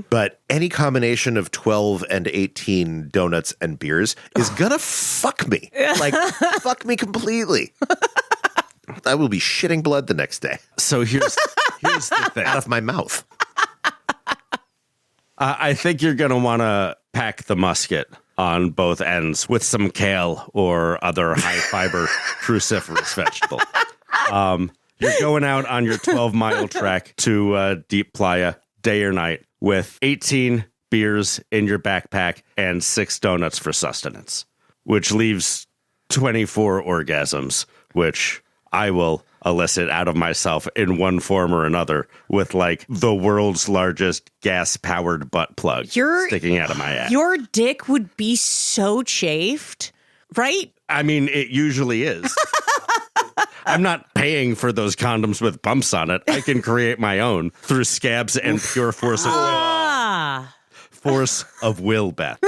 But any combination of 12 and 18 donuts and beers is gonna fuck me. Like, fuck me completely. I will be shitting blood the next day So here's the thing. out of my mouth. I think you're going to want to pack the musket on both ends with some kale or other high-fiber cruciferous vegetable. You're going out on your 12-mile trek to Deep Playa, day or night, with 18 beers in your backpack and 6 donuts for sustenance, which leaves 24 orgasms, which I will elicit out of myself in one form or another with like the world's largest gas-powered butt plug sticking out of my ass. Your dick would be so chafed, right? I mean, it usually is. I'm not paying for those condoms with bumps on it. I can create my own through scabs and pure force of will. Force of will, Beth.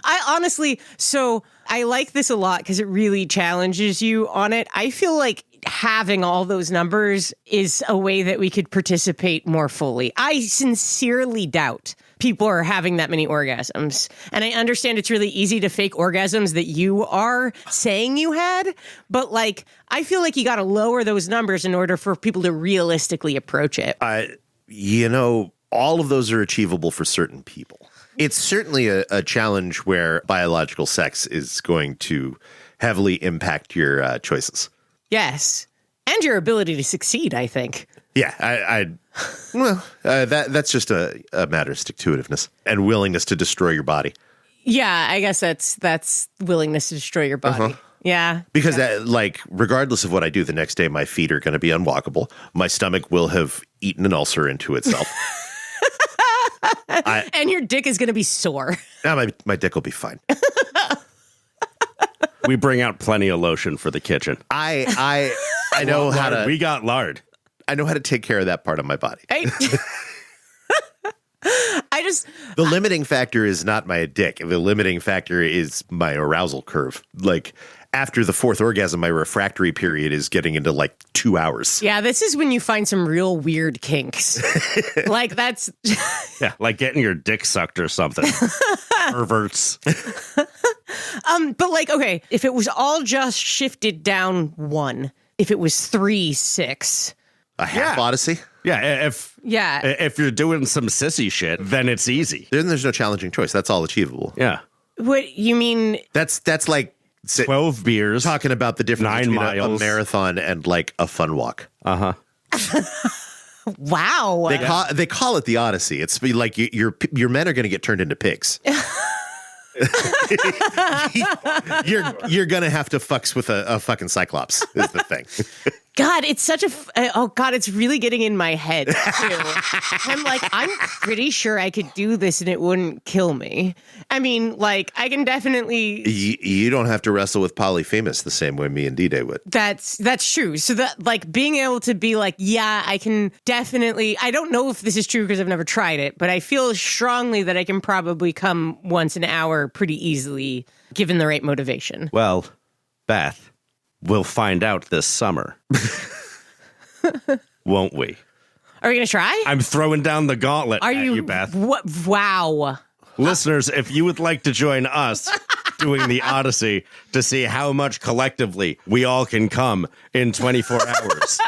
I like this a lot because it really challenges you on it. I feel like having all those numbers is a way that we could participate more fully. I sincerely doubt people are having that many orgasms. And I understand it's really easy to fake orgasms that you are saying you had, but like, I feel like you got to lower those numbers in order for people to realistically approach it. All of those are achievable for certain people. It's certainly a challenge where biological sex is going to heavily impact your choices. Yes. And your ability to succeed, I think. Yeah, that's just a matter of stick-to-itiveness and willingness to destroy your body. Yeah, I guess that's willingness to destroy your body. Yeah. Because regardless of what I do the next day, my feet are going to be unwalkable. My stomach will have eaten an ulcer into itself. And your dick is going to be sore. My dick will be fine. We bring out plenty of lotion for the kitchen. I know how to. We got lard. I know how to take care of that part of my body. The limiting factor is not my dick. The limiting factor is my arousal curve. Like, after the fourth orgasm, my refractory period is getting into like 2 hours. Yeah, this is when you find some real weird kinks. Like, that's... Yeah, like getting your dick sucked or something. Perverts. But like, okay, if it was all just shifted down 1, if it was 3, 6... A half Odyssey? Yeah, if you're doing some sissy shit, then it's easy. Then there's no challenging choice. That's all achievable. Yeah. What you mean? That's like 12 beers. Talking about the difference 9 between miles. a marathon and like a fun walk. Wow. They call it the Odyssey. It's like your men are going to get turned into pigs. You're gonna have to fucks with a fucking cyclops is the thing. God, it's such it's really getting in my head too. I'm like, I'm pretty sure I could do this and it wouldn't kill me. I mean, like, I can definitely. You don't have to wrestle with Polyphemus the same way me and D-Day would. That's true. So that, like, being able to be like, yeah, I can definitely. I don't know if this is true because I've never tried it, but I feel strongly that I can probably come once an hour pretty easily, given the right motivation. Well, Beth, we'll find out this summer. Won't we? Are we going to try? I'm throwing down the gauntlet at you, Beth. What? Wow. Listeners, if you would like to join us doing the Odyssey to see how much collectively we all can come in 24 hours,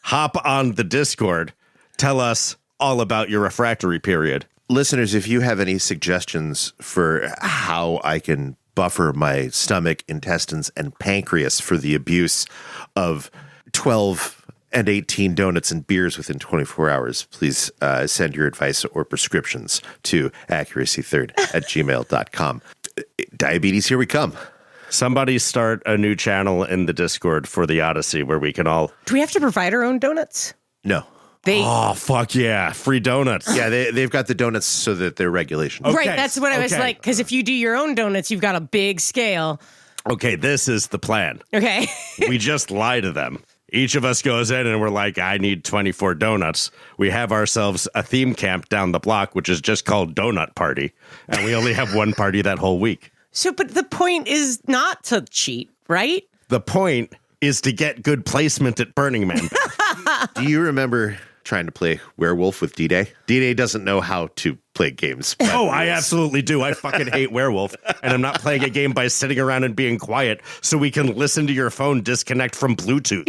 hop on the Discord. Tell us all about your refractory period. Listeners, if you have any suggestions for how I can buffer my stomach, intestines, and pancreas for the abuse of 12 and 18 donuts and beers within 24 hours, please send your advice or prescriptions to accuracythird@gmail.com. Diabetes, here we come. Somebody start a new channel in the Discord for the Odyssey where we can all... Do we have to provide our own donuts? No. Oh, fuck yeah. Free donuts. Yeah, they've got the donuts so that they're regulation. Okay. Right, that's what I was like, because if you do your own donuts, you've got a big scale. Okay, this is the plan. Okay. We just lie to them. Each of us goes in and we're like, I need 24 donuts. We have ourselves a theme camp down the block, which is just called Donut Party. And we only have one party that whole week. So, but the point is not to cheat, right? The point is to get good placement at Burning Man. Do you remember trying to play Werewolf with D-Day? D-Day doesn't know how to play games. Oh, I absolutely do. I fucking hate Werewolf. And I'm not playing a game by sitting around and being quiet so we can listen to your phone disconnect from Bluetooth.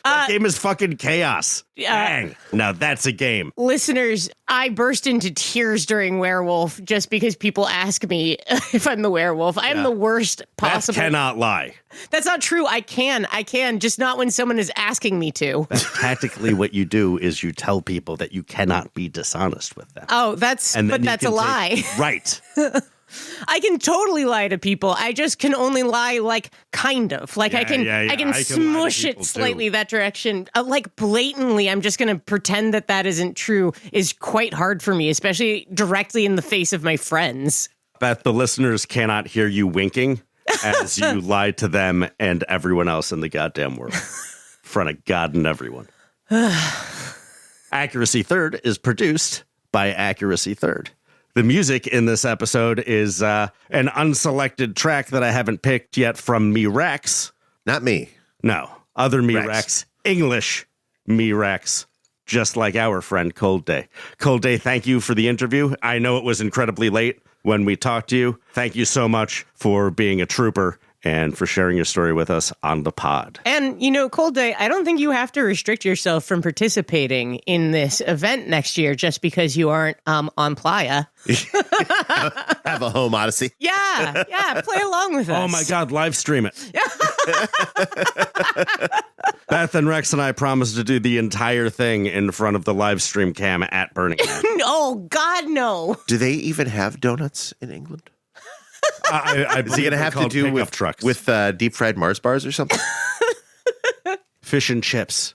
That game is fucking chaos. Dang. Now that's a game. Listeners, I burst into tears during Werewolf just because people ask me if I'm the werewolf. I am the worst possible. That cannot lie. That's not true. I can, just not when someone is asking me to. Tactically, what you do is you tell people that you cannot be dishonest with them. Oh, that's a lie. Right. I can totally lie to people. I just can only lie like kind of. Like I can smush it slightly that direction. Like blatantly, I'm just going to pretend that isn't true is quite hard for me, especially directly in the face of my friends. Beth, the listeners cannot hear you winking as you lied to them and everyone else in the goddamn world. In front of God and everyone. Accuracy Third is produced by Accuracy Third. The music in this episode is an unselected track that I haven't picked yet from Me Rex. Not me. No, other Me Rex. Rex. English Me Rex. Just like our friend Cold Day. Cold Day, thank you for the interview. I know it was incredibly late when we talked to you. Thank you so much for being a trooper and for sharing your story with us on the pod. And, Cold Day, I don't think you have to restrict yourself from participating in this event next year just because you aren't on Playa. Have a home Odyssey. Yeah, play along with us. Oh my God, live stream it. Beth and Rex and I promised to do the entire thing in front of the live stream cam at Burning Man. Oh, God, no. Do they even have donuts in England? I Is he going to have to do with trucks with deep fried Mars bars or something? fish and chips?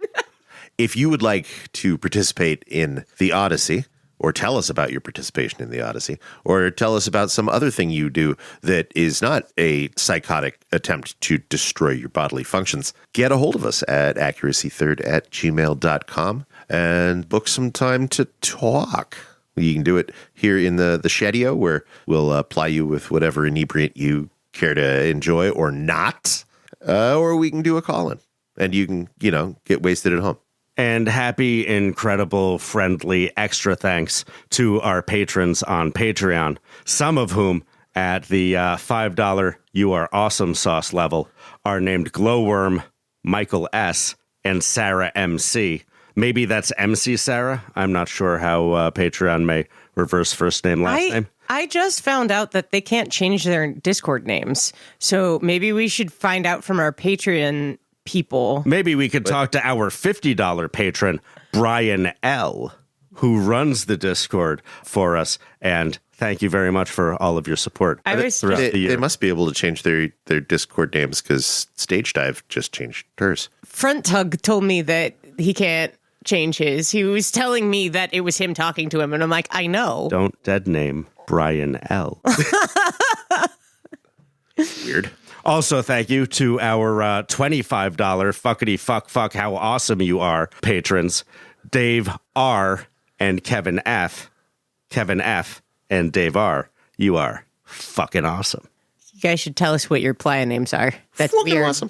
If you would like to participate in the Odyssey, or tell us about your participation in the Odyssey, or tell us about some other thing you do that is not a psychotic attempt to destroy your bodily functions, get a hold of us at accuracythird@gmail.com and book some time to talk. You can do it here in the Shedio, where we'll ply you with whatever inebriant you care to enjoy or not. Or we can do a call-in, and you can, get wasted at home. And happy, incredible, friendly, extra thanks to our patrons on Patreon, some of whom at the $5 You Are Awesome sauce level are named Glowworm, Michael S., and Sarah MC. Maybe that's MC Sarah. I'm not sure how Patreon may reverse first name, last name. I just found out that they can't change their Discord names. So maybe we should find out from our Patreon people. Maybe we could talk to our $50 patron, Brian L., who runs the Discord for us. And thank you very much for all of your support throughout the year. They must be able to change their Discord names because Stage Dive just changed hers. Front Tug told me that he can't change his. He was telling me that it was him talking to him, and I'm like, I know. Don't dead name Brian L. Weird. Also, thank you to our $25 fuckity fuck how awesome you are patrons, Dave R. and Kevin F. Kevin F. and Dave R. You are fucking awesome. You guys should tell us what your playa names are. That's Fucking weird. awesome.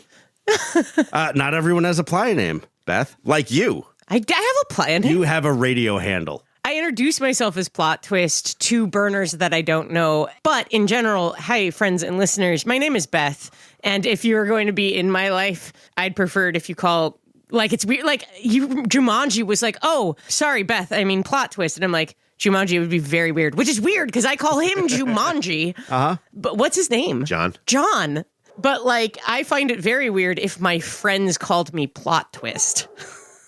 Not everyone has a playa name, Beth. Like you. I have a playa name. You have a radio handle. I introduce myself as Plot Twist to burners that I don't know. But in general, hi, friends and listeners. My name is Beth. And if you're going to be in my life, I'd prefer it if you call, like, it's weird. Like, Jumanji was like, oh, sorry, Beth, I mean Plot Twist. And I'm like, Jumanji would be very weird, which is weird because I call him Jumanji. Uh-huh. But what's his name? John. But, like, I find it very weird if my friends called me Plot Twist.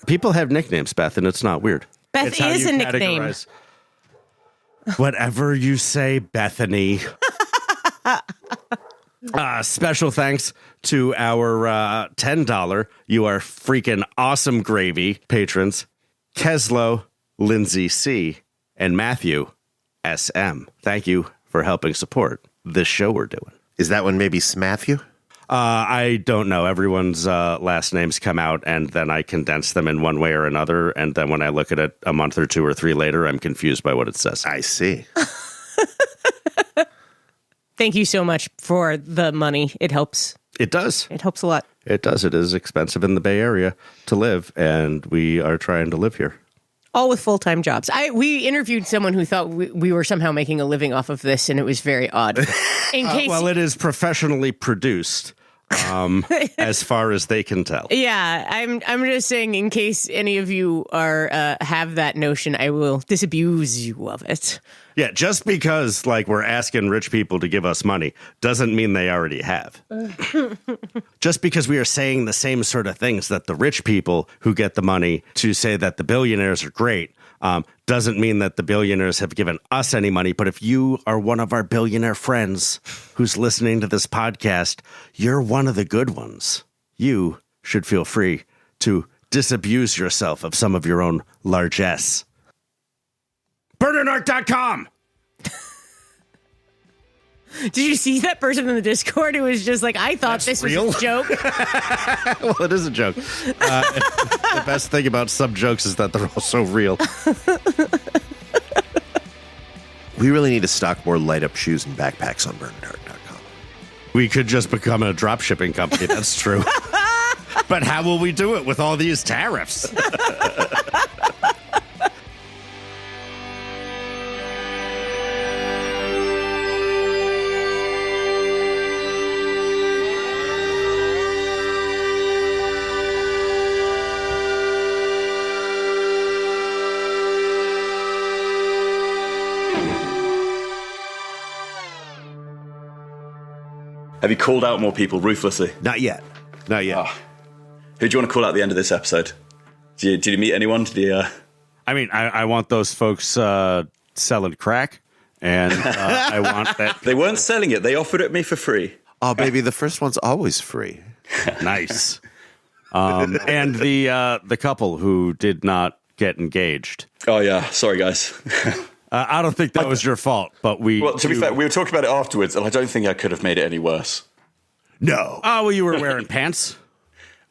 People have nicknames, Beth, and it's not weird. Beth It's how is you a nickname. categorize. Whatever you say, Bethany. Special thanks to our $10 You Are Freaking Awesome Gravy patrons, Keslow, Lindsay C., and Matthew S.M. Thank you for helping support this show we're doing. Is that one maybe Smatthew? I don't know. Everyone's last names come out, and then I condense them in one way or another. And then when I look at it a month or two or three later, I'm confused by what it says. I see. Thank you so much for the money. It helps. It does. It helps a lot. It does. It is expensive in the Bay Area to live, and we are trying to live here. All with full-time jobs. We interviewed someone who thought we were somehow making a living off of this, and it was very odd. In case, Well, it is professionally produced, as far as they can tell. yeah, I'm just saying, in case any of you are have that notion, I will disabuse you of it. Yeah, just because like we're asking rich people to give us money doesn't mean they already have. Just because we are saying the same sort of things that the rich people who get the money to say that the billionaires are great Doesn't mean that the billionaires have given us any money, but if you are one of our billionaire friends who's listening to this podcast, you're one of the good ones. You should feel free to disabuse yourself of some of your own largesse. BurnerNarc.com! Did you see that person in the Discord who was just like, I thought this real? was a joke? Well, it is a joke. The best thing about some jokes is that they're also real. We really need to stock more light-up shoes and backpacks on BurnerNarc.com. We could just become a drop shipping company. That's true. But how will we do it with all these tariffs? Have you called out more people ruthlessly? Not yet. Not yet. Who do you want to call out at the end of this episode? Did you meet anyone? Did you, I mean, I want those folks selling crack, and I want that. They weren't selling it. They offered it me for free. Oh, baby, the first one's always free. Nice. And the couple who did not get engaged. Oh, yeah. Sorry, guys. I don't think that was your fault, but Well, to be fair, we were talking about it afterwards, and I don't think I could have made it any worse. No. Oh, well, you were wearing pants?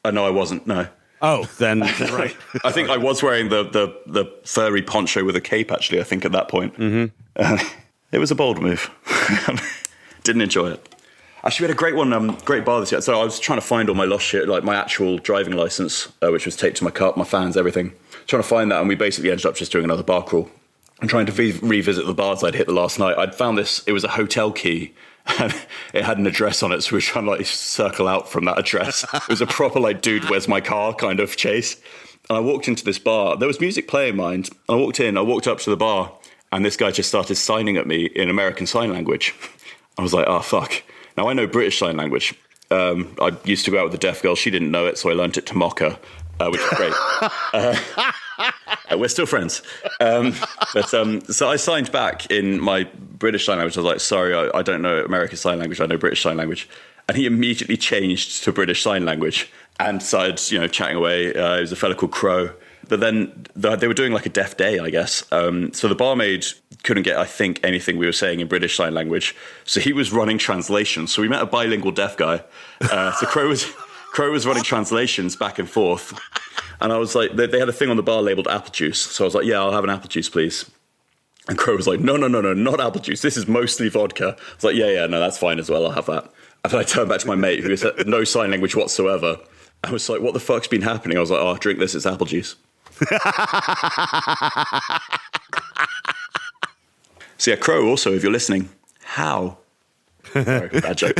No, I wasn't. No. Oh, then right. I think I was wearing the furry poncho with a cape, actually, I think, at that point. Mm-hmm. It was a bold move. Didn't enjoy it. Actually, we had a great one, great bar this year. So I was trying to find all my lost shit, like my actual driving license, which was taped to my car, my fans, everything. Trying to find that, and we basically ended up just doing another bar crawl. I'm trying to revisit the bars I'd hit the last night. I'd found this, it was a hotel key, and it had an address on it, so we were trying to like circle out from that address. It was a proper like, dude, where's my car kind of chase. And I walked into this bar. There was music playing, mind. And I walked up to the bar, and this guy just started signing at me in American Sign Language. I was like, oh, fuck. Now, I know British Sign Language. I used to go out with a deaf girl. She didn't know it, so I learned it to mock her, which is great. We're still friends. So I signed back in my British Sign Language. I was like, sorry, I don't know American Sign Language. I know British Sign Language. And he immediately changed to British Sign Language and started, chatting away. It was a fella called Crow. But then they were doing like a deaf day, I guess. So the barmaid couldn't get, I think, anything we were saying in British Sign Language. So he was running translations. So we met a bilingual deaf guy. So Crow was running translations back and forth. And I was like, they had a thing on the bar labeled apple juice. So I was like, yeah, I'll have an apple juice, please. And Crow was like, no, not apple juice. This is mostly vodka. I was like, yeah, no, that's fine as well. I'll have that. And then I turned back to my mate, who said no sign language whatsoever. I was like, what the fuck's been happening? I was like, oh, drink this, it's apple juice. So yeah, Crow, also, if you're listening, how? Sorry, bad joke.